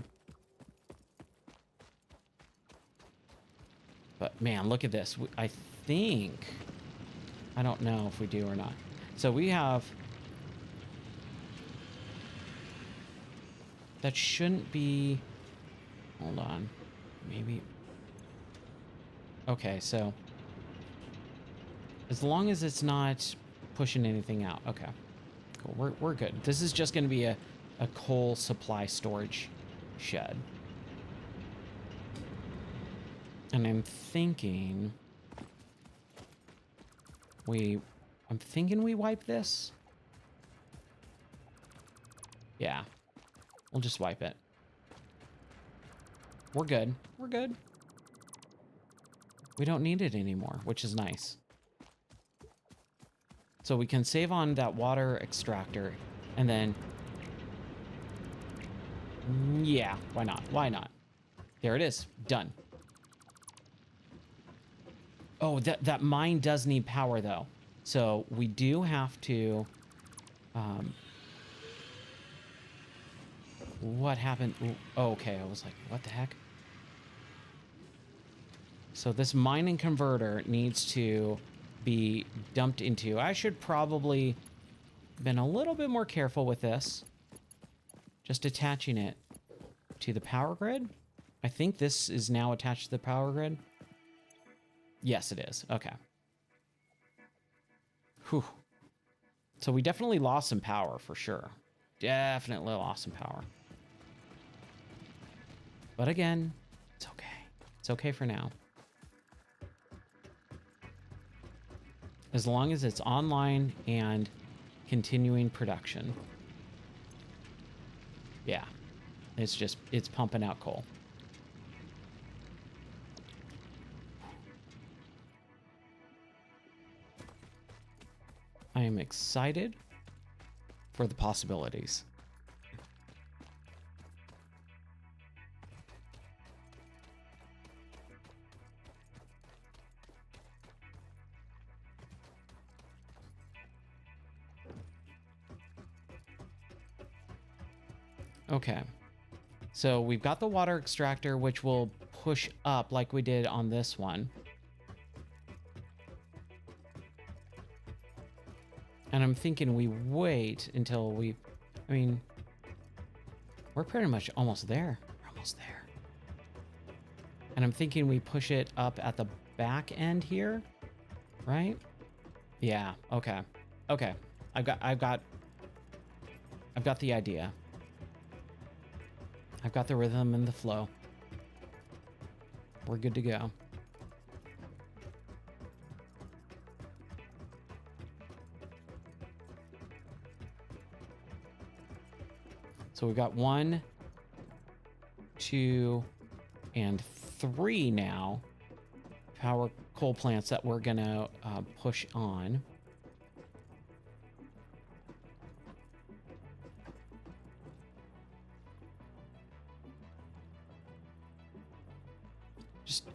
But man, look at this. I don't know if we do or not. So we have, that shouldn't be, hold on, maybe. Okay, so as long as it's not pushing anything out. Okay, cool, we're good. This is just going to be a coal supply storage shed. And I'm thinking we wipe this. Yeah, we'll just wipe it. We're good. We're good. We don't need it anymore, which is nice. So we can save on that water extractor, and then, yeah, why not? Why not? There it is, done. Oh, that mine does need power, though. So we do have to... what happened? Oh, okay, I was like, what the heck? So this mining converter needs to be dumped into... I should probably been a little bit more careful with this. Just attaching it to the power grid. I think this is now attached to the power grid. Yes, it is. Okay. Whew. So we definitely lost some power for sure. Definitely lost some power. But again, it's okay. It's okay for now. As long as it's online and continuing production. Yeah. It's pumping out coal. I am excited for the possibilities. Okay. So we've got the water extractor, which will push up like we did on this one. And I'm thinking we wait until I mean, we're pretty much almost there. We're almost there. And I'm thinking we push it up at the back end here, right? Yeah, okay. Okay. I've got the idea. I've got the rhythm and the flow. We're good to go. So we've got 1, 2, and 3 now power coal plants that we're gonna push on.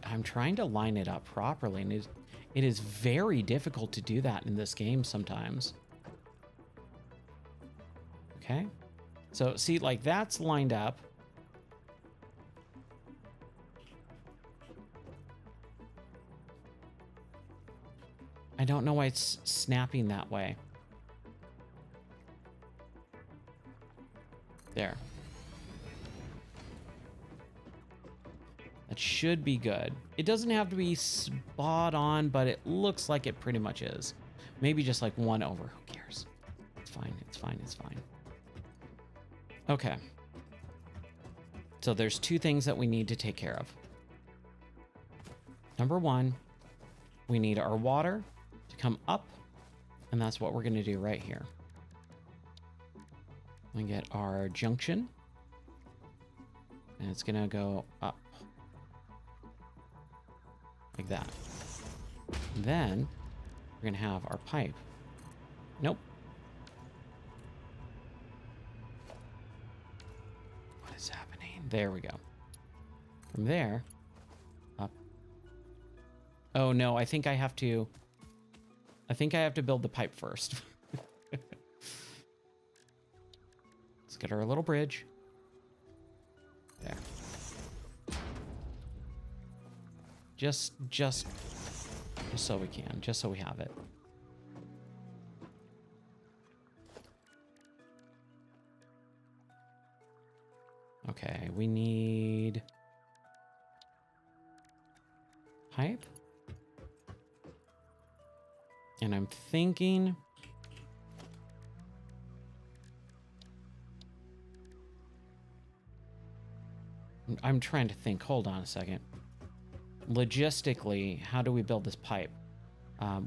I'm trying to line it up properly, and it is very difficult to do that in this game sometimes. Okay. So see, like that's lined up. I don't know why it's snapping that way. There. That should be good. It doesn't have to be spot on, but it looks like it pretty much is. Maybe just like one over. Who cares? It's fine. It's fine. It's fine. Okay. So there's two things that we need to take care of. Number one, we need our water to come up, and that's what we're going to do right here. We get our junction, and it's going to go up like that. Then we're going to have our pipe. Nope. What is happening? There we go. From there, up. Oh no, I think I have to build the pipe first. Let's get our little bridge. There. Just so we can, just so we have it. Okay, we need pipe. And I'm thinking I'm trying to think. Hold on a second. Logistically, how do we build this pipe?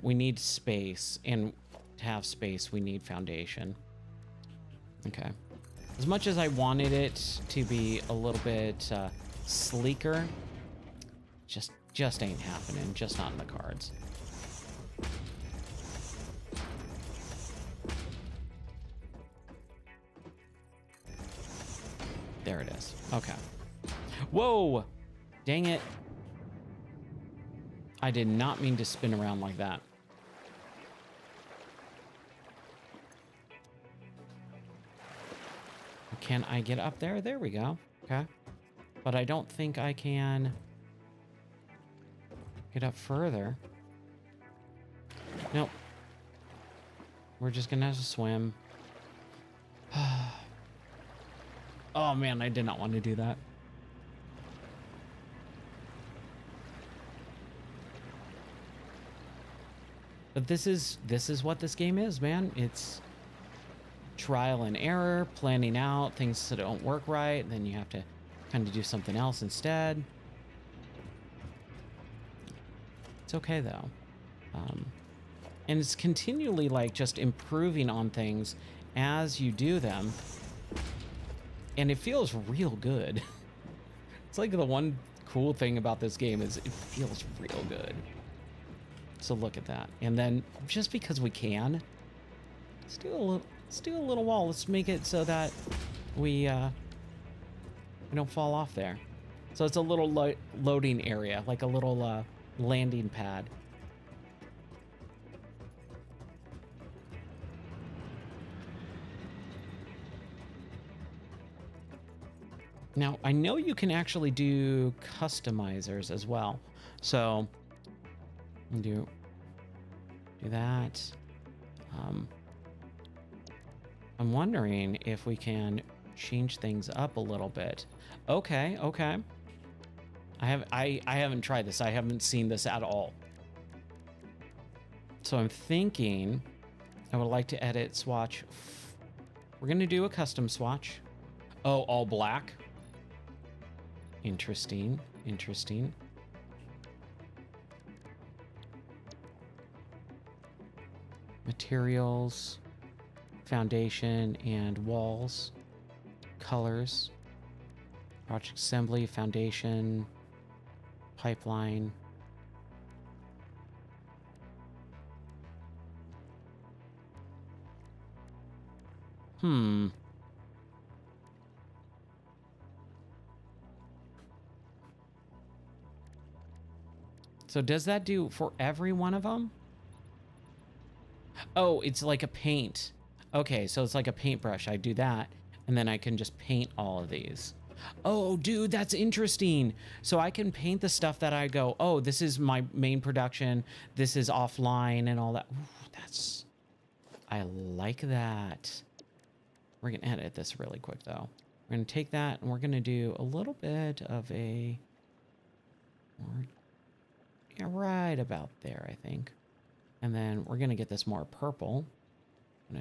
We need space, and to have space, we need foundation. Okay. As much as I wanted it to be a little bit sleeker, just ain't happening. Just not in the cards. There it is. Okay. Whoa! Dang it. I did not mean to spin around like that. Can I get up there? There we go. Okay. But I don't think I can get up further. Nope. We're just gonna have to swim. Oh man, I did not want to do that. But this is what this game is, man. It's trial and error, planning out things that don't work right, and then you have to kind of do something else instead. It's okay though. And it's continually like just improving on things as you do them. And it feels real good. It's like the one cool thing about this game is it feels real good. So look at that. And then just because we can, let's do a little wall. Let's make it so that we don't fall off there. So it's a little loading area, like a little landing pad. Now, I know you can actually do customizers as well. So do that. I'm wondering if we can change things up a little bit. Okay, okay. I haven't tried this. I haven't seen this at all. So I'm thinking I would like to edit swatch. We're going to do a custom swatch. Oh, all black. Interesting. Interesting. Materials, foundation, and walls. Colors. Project assembly, foundation, pipeline. So does that do for every one of them? Oh, it's like a paint. Okay, so it's like a paintbrush. I do that. And then I can just paint all of these. Oh, dude, that's interesting. So I can paint the stuff that I go, oh, this is my main production. This is offline and all that. Ooh, I like that. We're going to edit this really quick, though. We're going to take that and we're going to do a little bit of a... Yeah, right about there, I think. And then we're going to get this more purple. A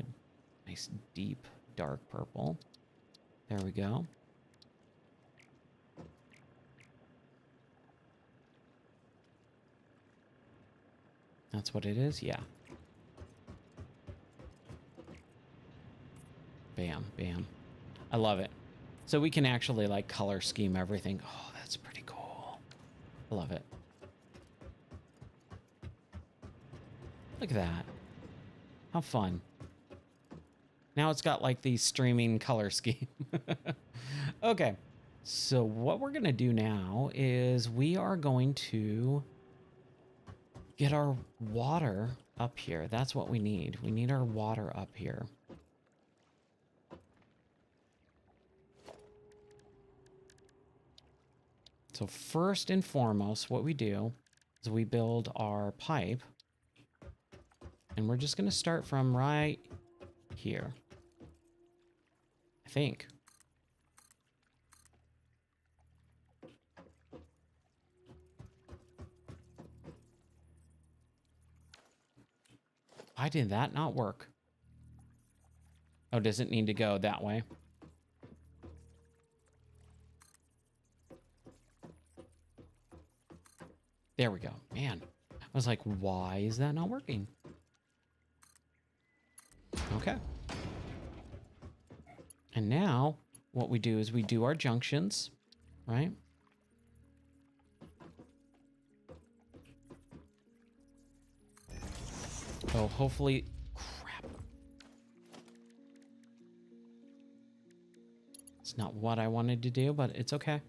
nice, deep, dark purple. There we go. That's what it is? Yeah. Bam, bam. I love it. So we can actually, like, color scheme everything. Oh, that's pretty cool. I love it. Look at that. How fun. Now it's got, like, the streaming color scheme. Okay. So what we're going to do now is we are going to get our water up here. That's what we need. We need our water up here. So first and foremost, what we do is we build our pipe. And we're just going to start from right here. I think. Why did that not work? Oh, does it need to go that way? There we go. Man, I was like, why is that not working? Okay. And now what we do is we do our junctions, right? Oh, hopefully, crap. It's not what I wanted to do, but it's okay.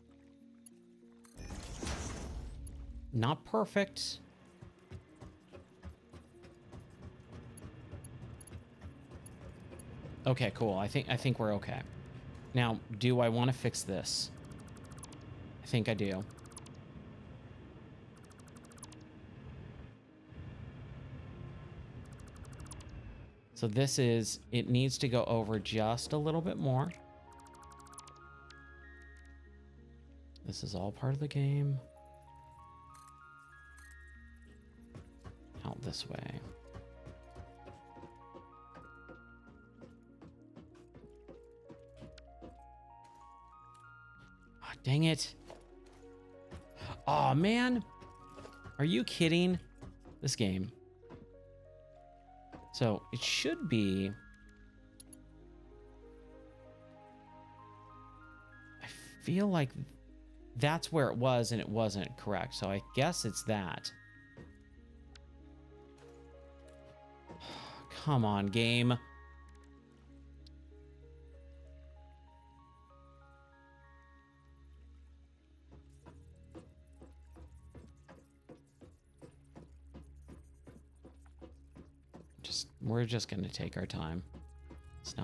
Not perfect. Okay, cool. I think we're okay. Now, do I want to fix this? I think I do. So this is, it needs to go over just a little bit more. This is all part of the game. Out this way. Oh, dang it. Oh, man. Are you kidding? This game. So it should be... I feel like that's where it was and it wasn't correct. So I guess it's that. Come on, game. We're just gonna take our time. It's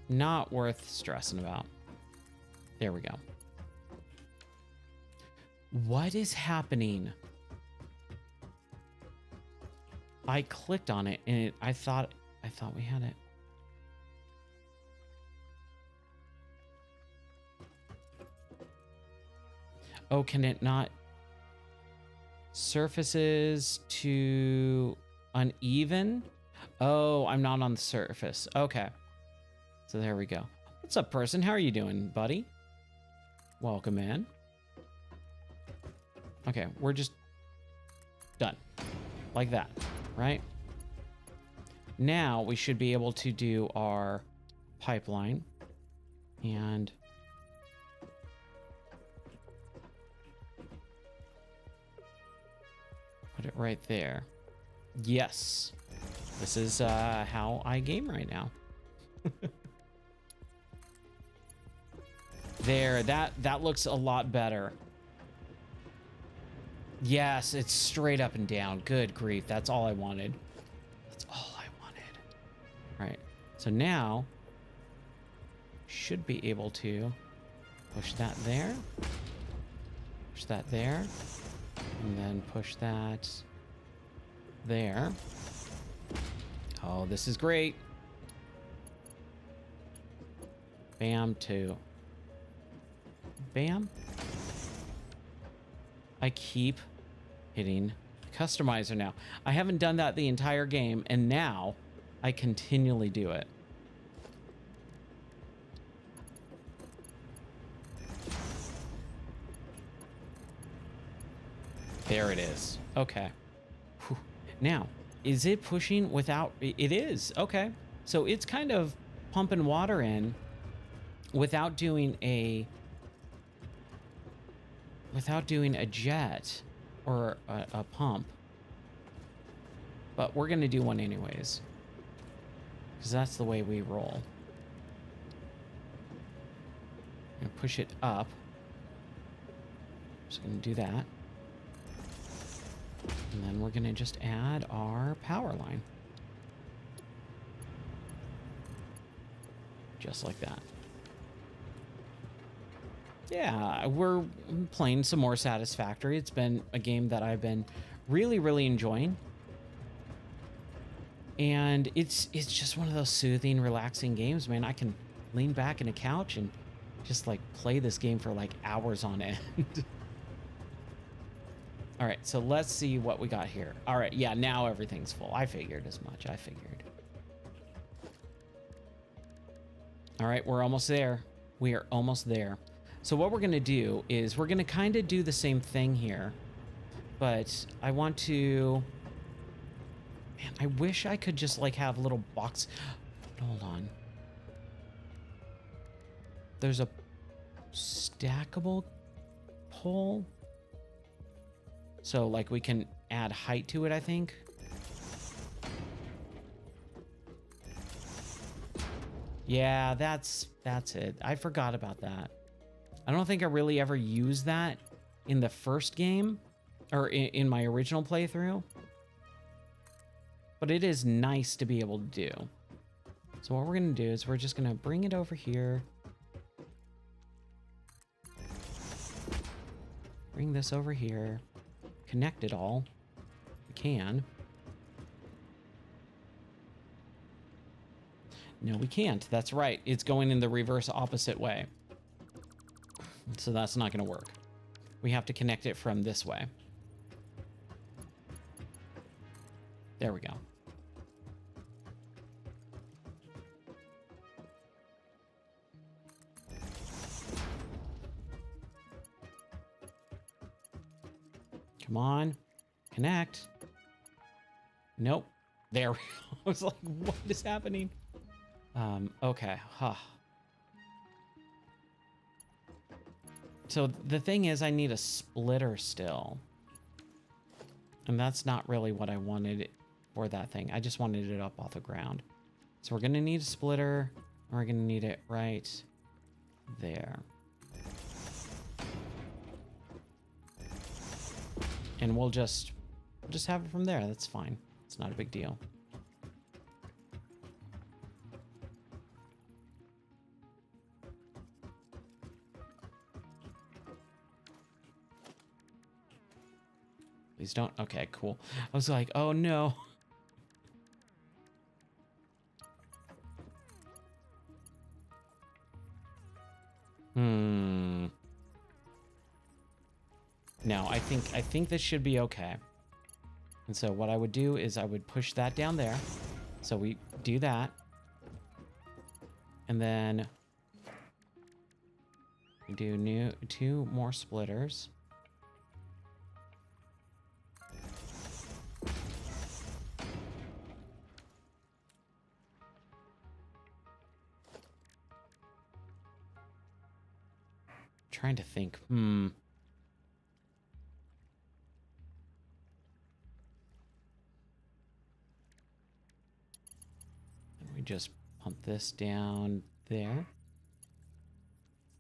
not worth stressing about. There we go. What is happening? I clicked on it and I thought we had it. Oh, can it not? Surfaces to uneven? Oh, I'm not on the surface. Okay. So there we go. What's up, person? How are you doing, buddy? Welcome in. Okay, we're just done. Like that, right? Now we should be able to do our pipeline and put it right there. Yes. This is how I game right now. There, that looks a lot better. Yes, it's straight up and down. Good grief, that's all I wanted. That's all I wanted. All right, so now should be able to push that there. Push that there. And then push that there. Oh, this is great. Bam, 2. Bam. I keep hitting customizer now. I haven't done that the entire game, and now I continually do it. There it is. Okay. Whew. Now, is it pushing without... It is. Okay. So it's kind of pumping water in without doing a... without doing a jet or a pump. But we're going to do one anyways, because that's the way we roll. I'm going to push it up. Just going to do that. And then we're going to just add our power line. Just like that. Yeah, we're playing some more Satisfactory. It's been a game that I've been really, really enjoying. And it's just one of those soothing, relaxing games, man. I can lean back in a couch and just like play this game for like hours on end. All right, so let's see what we got here. All right, yeah, now everything's full. I figured as much. I figured. All right, we're almost there. We are almost there. So what we're going to do is we're going to kind of do the same thing here. But I want to... Man, I wish I could just like have little box... Hold on. There's a stackable pole. So like we can add height to it, I think. Yeah, that's it. I forgot about that. I don't think I really ever used that in the first game or in my original playthrough. But it is nice to be able to do. So what we're going to do is we're just going to bring it over here. Bring this over here. Connect it all. We can. No, we can't. That's right. It's going in the reverse opposite way. So that's not going to work. We have to connect it from this way. There we go. Come on. Connect. Nope. There we go. I was like, what is happening? Okay. Huh. So the thing is, I need a splitter still. And that's not really what I wanted for that thing. I just wanted it up off the ground. So we're going to need a splitter. And we're going to need it right there. And we'll just have it from there. That's fine. It's not a big deal. Please don't. Okay, cool. I was like, oh no. No, I think this should be okay. And so what I would do is I would push that down there. So we do that. And then we do 2 more splitters. Trying to think. And we just pump this down there.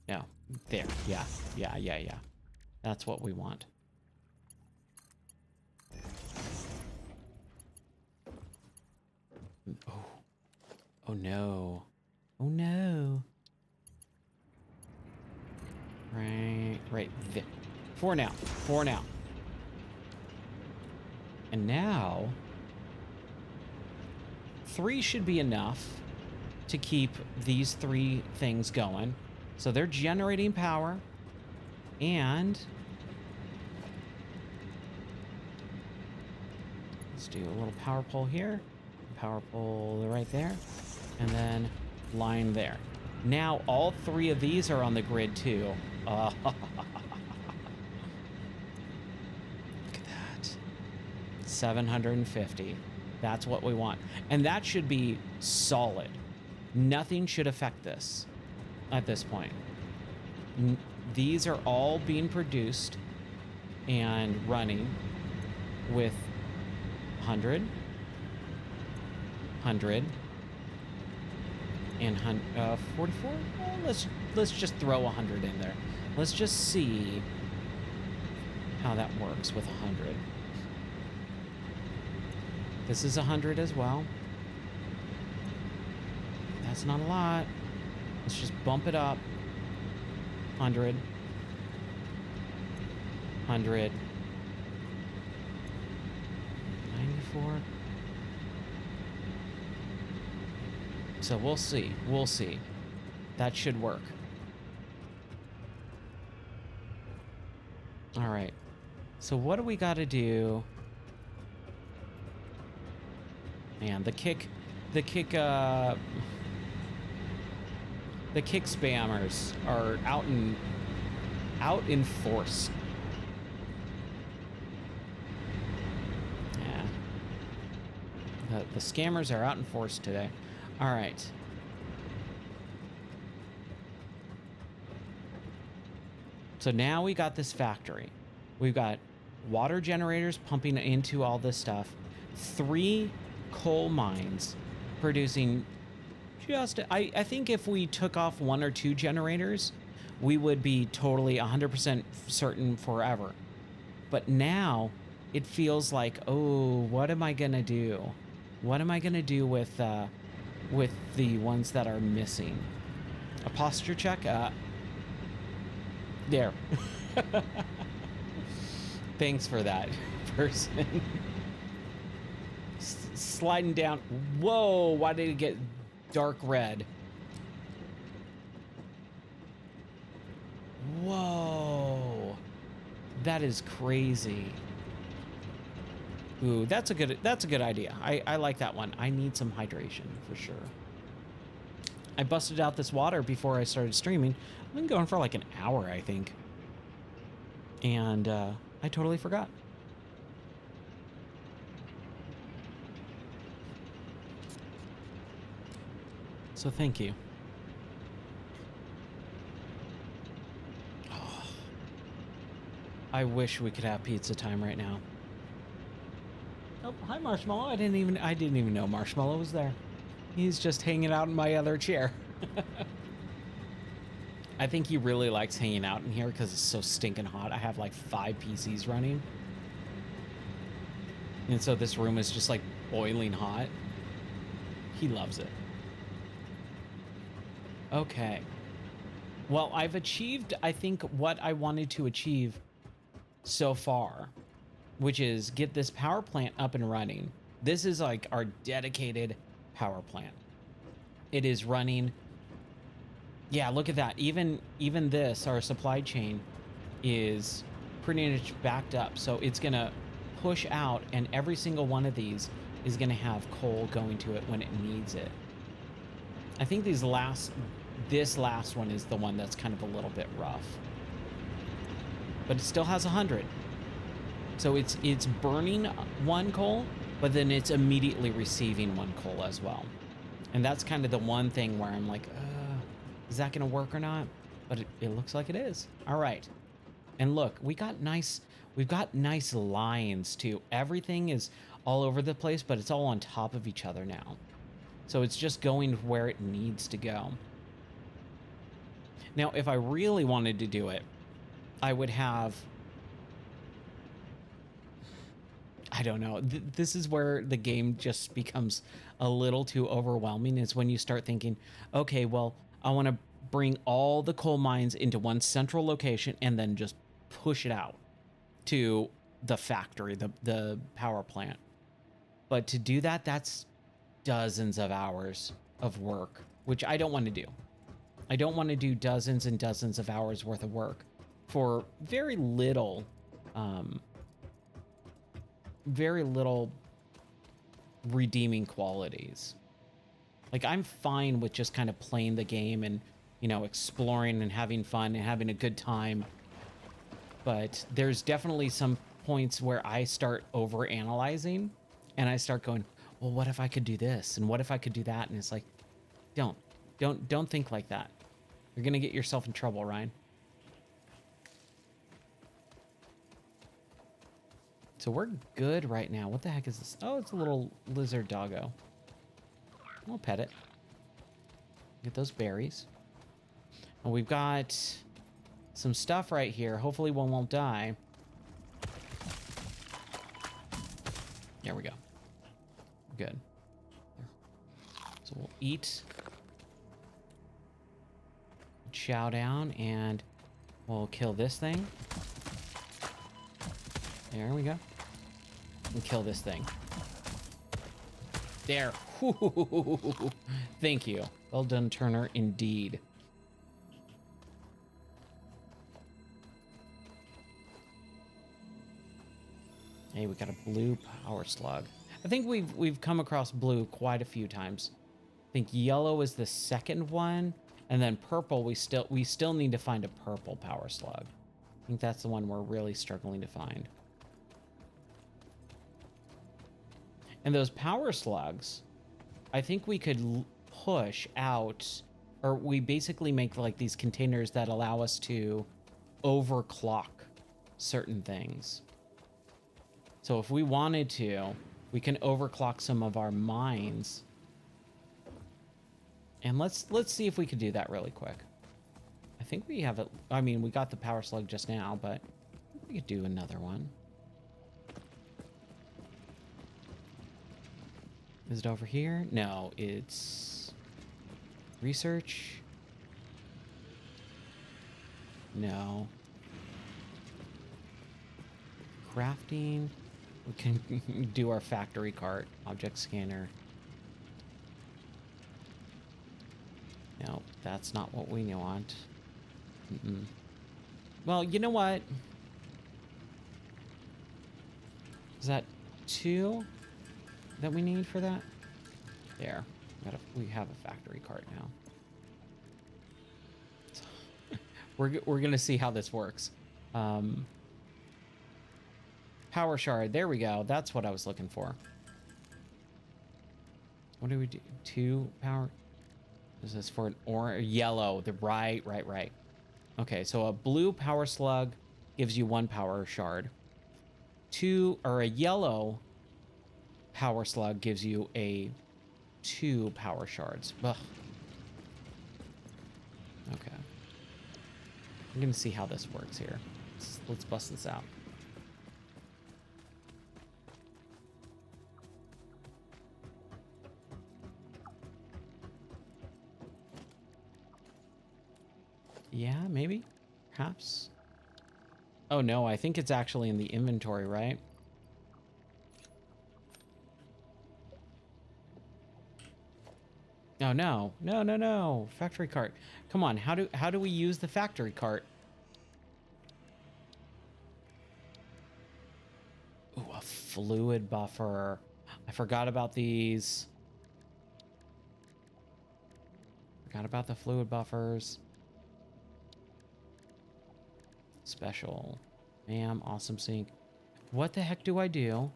No, there. Yeah. That's what we want. Oh no. Oh no. right there. 4 now. 4 now. And now 3 should be enough to keep these 3 things going. So they're generating power, and let's do a little power pole here, power pole right there, and then line there. Now all 3 of these are on the grid too. Look at that. 750. That's what we want. And that should be solid. Nothing should affect this at this point. These are all being produced and running with 100, 100, and 44. Well, let's just throw 100 in there. Let's just see how that works with 100. This is 100 as well. That's not a lot. Let's just bump it up. 100. 100. 94. So we'll see. We'll see. That should work. All right. So what do we got to do? Man, the kick spammers are out in force. Yeah. The scammers are out in force today. All right. So now we got this factory. We've got water generators pumping into all this stuff. 3 coal mines producing just, I think if we took off 1 or 2 generators, we would be totally 100% certain forever. But now it feels like, oh, what am I gonna do? What am I gonna do with the ones that are missing? A posture check? There. Thanks for that, person. Sliding down. Whoa, why did it get dark red? Whoa. That is crazy. Ooh, that's a good idea. I like that one. I need some hydration for sure. I busted out this water before I started streaming. I've been going for like an hour, I think. And I totally forgot. So thank you. Oh, I wish we could have pizza time right now. Oh, hi Marshmallow. I didn't even know Marshmallow was there. He's just hanging out in my other chair. I think he really likes hanging out in here because it's so stinking hot. I have like 5 PCs running. And so this room is just like boiling hot. He loves it. Okay. Well, I've achieved, I think, what I wanted to achieve so far, which is get this power plant up and running. This is like our dedicated power plant. It is running. Yeah, look at that. Even this, our supply chain, is pretty much backed up. So it's going to push out, and every single one of these is going to have coal going to it when it needs it. I think this last one is the one that's kind of a little bit rough. But it still has 100. So it's burning 1 coal, but then it's immediately receiving 1 coal as well. And that's kind of the one thing where I'm like, is that going to work or not? But it looks like it is. All right. And look, we've got nice lines too. Everything is all over the place, but it's all on top of each other now. So it's just going where it needs to go. Now, if I really wanted to do it, I would have, I don't know. This is where the game just becomes a little too overwhelming, is when you start thinking, okay, well, I want to bring all the coal mines into one central location and then just push it out to the factory, the power plant. But to do that, that's dozens of hours of work, which I don't want to do. I don't want to do dozens and dozens of hours worth of work for very little redeeming qualities. Like, I'm fine with just kind of playing the game and, you know, exploring and having fun and having a good time. But there's definitely some points where I start over analyzing and I start going, well, what if I could do this? And what if I could do that? And it's like, don't think like that. You're going to get yourself in trouble, Ryan. So we're good right now. What the heck is this? Oh, it's a little lizard doggo. We'll pet it. Get those berries. And we've got some stuff right here. Hopefully one won't die. There we go. Good. So we'll eat. Chow down and we'll kill this thing. There we go. And kill this thing. There. Thank you. Well done, Turner, indeed. Hey, we got a blue power slug. I think we've come across blue quite a few times. I think yellow is the second one, and then purple we still need to find a purple power slug. I think that's the one we're really struggling to find. And those power slugs, I think we could push out, or we basically make like these containers that allow us to overclock certain things. So if we wanted to, we can overclock some of our mines. And let's see if we could do that really quick. I think we have it. I mean, we got the power slug just now, but we could do another one. Is it over here? No, it's research. No. Crafting. We can do our factory cart, object scanner. No, that's not what we want. Well, you know what? Is that 2 that we need for that? There. We have a factory cart now. We're gonna see how this works. Power shard. There we go. That's what I was looking for. What do we do? 2 power. Is this for an yellow? The right. Okay, so a blue power slug gives you 1 power shard. 2 or a yellow power slug gives you 2 power shards. Ugh. Okay. I'm gonna see how this works here. Let's bust this out. Yeah, maybe. Perhaps. Oh, no. I think it's actually in the inventory, right? Oh, no. No. Factory cart. Come on. How do we use the factory cart? Ooh, a fluid buffer. I forgot about these. Forgot about the fluid buffers. Special. Ma'am, awesome sink. What the heck do I do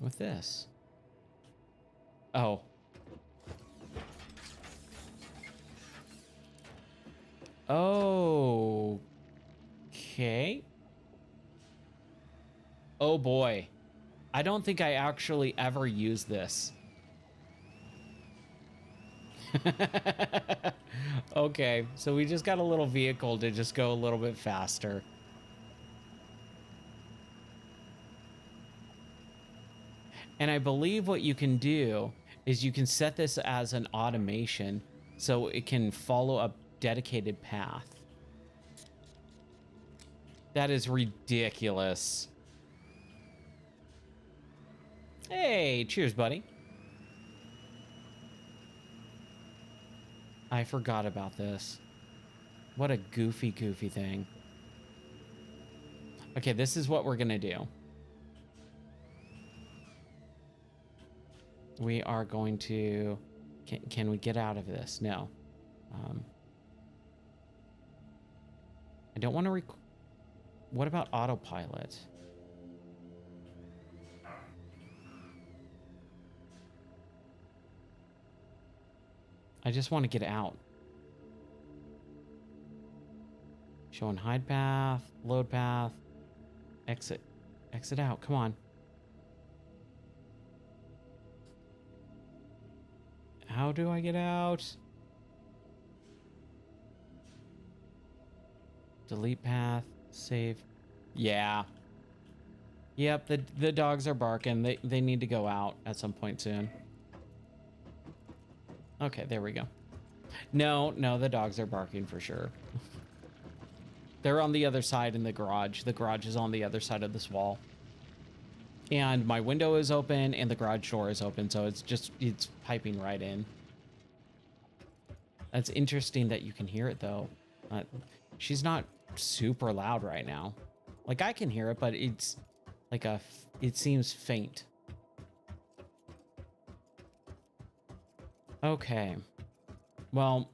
with this? Oh. Okay. Oh boy. I don't think I actually ever use this. Okay, so we just got a little vehicle to just go a little bit faster. And I believe what you can do is you can set this as an automation so it can follow a dedicated path. That is ridiculous. Hey, cheers, buddy. I forgot about this. What a goofy thing. Okay, this is what we're gonna do. We are going to... Can we get out of this? No. I don't want to... What about autopilot? I just want to get out. Showing hide path, load path, exit. Exit out, come on. How do I get out? Delete path, save. Yeah. Yep, the dogs are barking. They need to go out at some point soon. Okay, there we go. No, the dogs are barking for sure. They're on the other side in the garage. The garage is on the other side of this wall. And my window is open and the garage door is open, so it's piping right in. That's interesting that you can hear it though. She's not super loud right now. Like I can hear it, but it's like it seems faint. Okay. Well,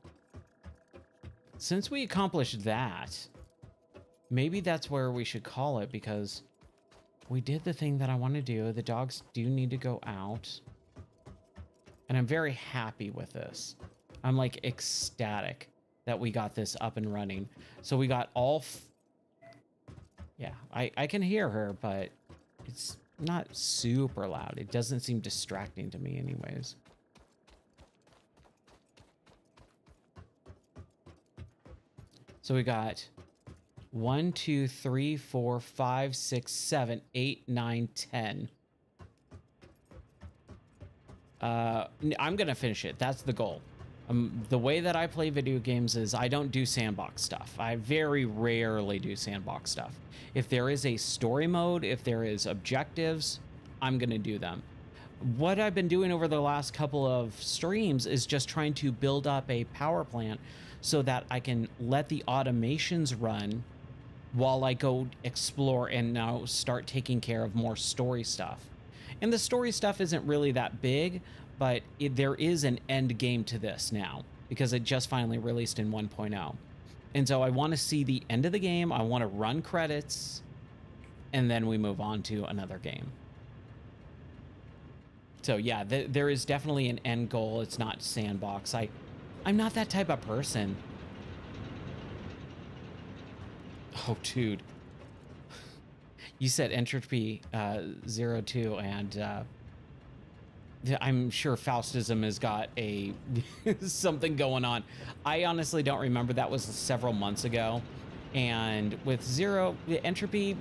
since we accomplished that, maybe that's where we should call it, because we did the thing that I want to do. The dogs do need to go out. And I'm very happy with this. I'm like ecstatic that we got this up and running. So we got all... Yeah, I can hear her, but it's not super loud. It doesn't seem distracting to me anyways. So we got 1, 2, 3, 4, 5, 6, 7, 8, 9, 10. I'm gonna finish it. That's the goal. The way that I play video games is I don't do sandbox stuff. I very rarely do sandbox stuff. If there is a story mode, if there is objectives, I'm gonna do them. What I've been doing over the last couple of streams is just trying to build up a power plant so that I can let the automations run while I go explore and now start taking care of more story stuff. And the story stuff isn't really that big, but there is an end game to this now because it just finally released in 1.0. And so I want to see the end of the game. I want to run credits and then we move on to another game. So yeah, there is definitely an end goal. It's not sandbox. I'm not that type of person. Oh, dude. You said entropy 02, and I'm sure Faustism has got a something going on. I honestly don't remember. That was several months ago. And with the entropy,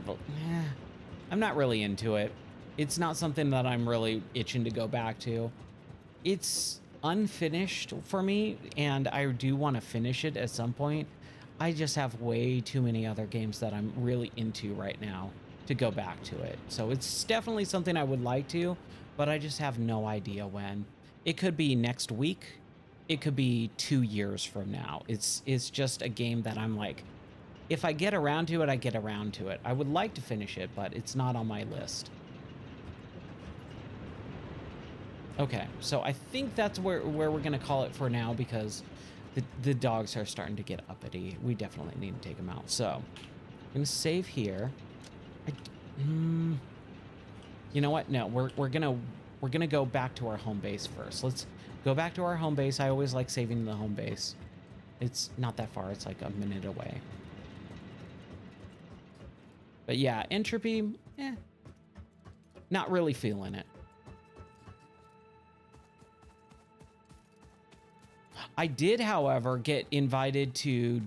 I'm not really into it. It's not something that I'm really itching to go back to. It's unfinished for me, and I do want to finish it at some point. I just have way too many other games that I'm really into right now to go back to it. So it's definitely something I would like to, but I just have no idea when. It could be next week. It could be 2 years from now. It's just a game that I'm like, if I get around to it, I get around to it. I would like to finish it, but it's not on my list. Okay, so I think that's where we're gonna call it for now, because the dogs are starting to get uppity. We definitely need to take them out. So I'm gonna save here. You know what? No, we're gonna go back to our home base first. Let's go back to our home base. I always like saving the home base. It's not that far. It's like a minute away. But yeah, entropy, not really feeling it. I did, however, get invited to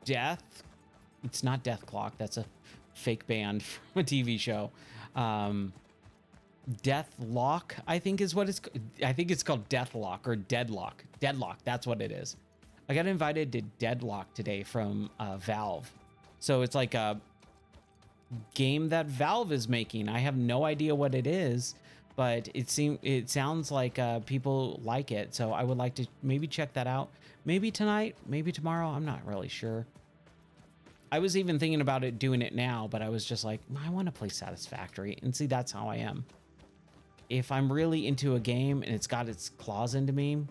Death. It's not Death Clock. That's a fake band from a TV show. Deathlock, I think is what it's, I think it's called Deathlock or Deadlock. Deadlock, that's what it is. I got invited to Deadlock today from Valve. So it's like a game that Valve is making. I have no idea what it is, but it sounds like people like it. So I would like to maybe check that out. Maybe tonight, maybe tomorrow. I'm not really sure. I was even thinking about doing it now, but I was just like, I want to play Satisfactory. And see, that's how I am. If I'm really into a game and it's got its claws into me,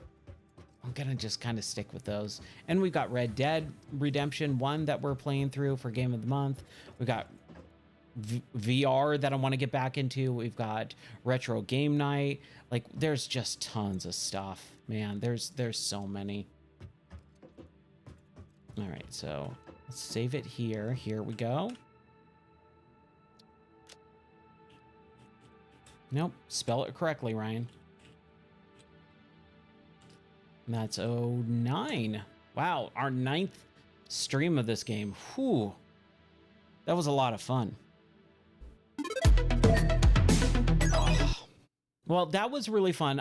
I'm gonna just kind of stick with those. And we've got Red Dead Redemption 1 that we're playing through for Game of the Month. We got VR that I want to get back into. We've got Retro Game Night. Like, there's just tons of stuff, man. There's so many. All right, so let's save it here. Here we go. Nope, spell it correctly, Ryan. And that's 09. Wow, our 9th stream of this game. Whew. That was a lot of fun. Well, that was really fun.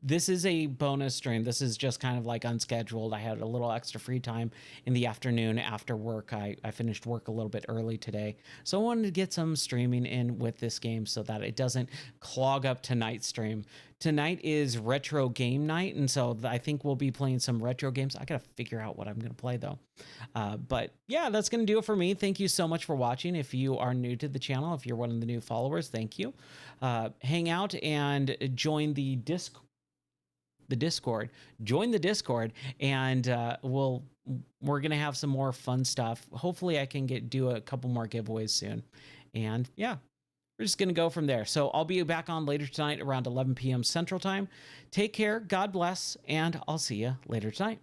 This is a bonus stream. This is just kind of like unscheduled. I had a little extra free time in the afternoon after work. I finished work a little bit early today. So I wanted to get some streaming in with this game so that it doesn't clog up tonight's stream. Tonight is retro game night, and so I think we'll be playing some retro games. I gotta figure out what I'm gonna play though. But yeah, that's gonna do it for me. Thank you so much for watching. If you are new to the channel, if you're one of the new followers, thank you. Hang out and join the Discord. Join the Discord, and we're gonna have some more fun stuff. Hopefully, I can do a couple more giveaways soon, and yeah. We're just going to go from there. So I'll be back on later tonight around 11 p.m. Central Time. Take care. God bless. And I'll see you later tonight.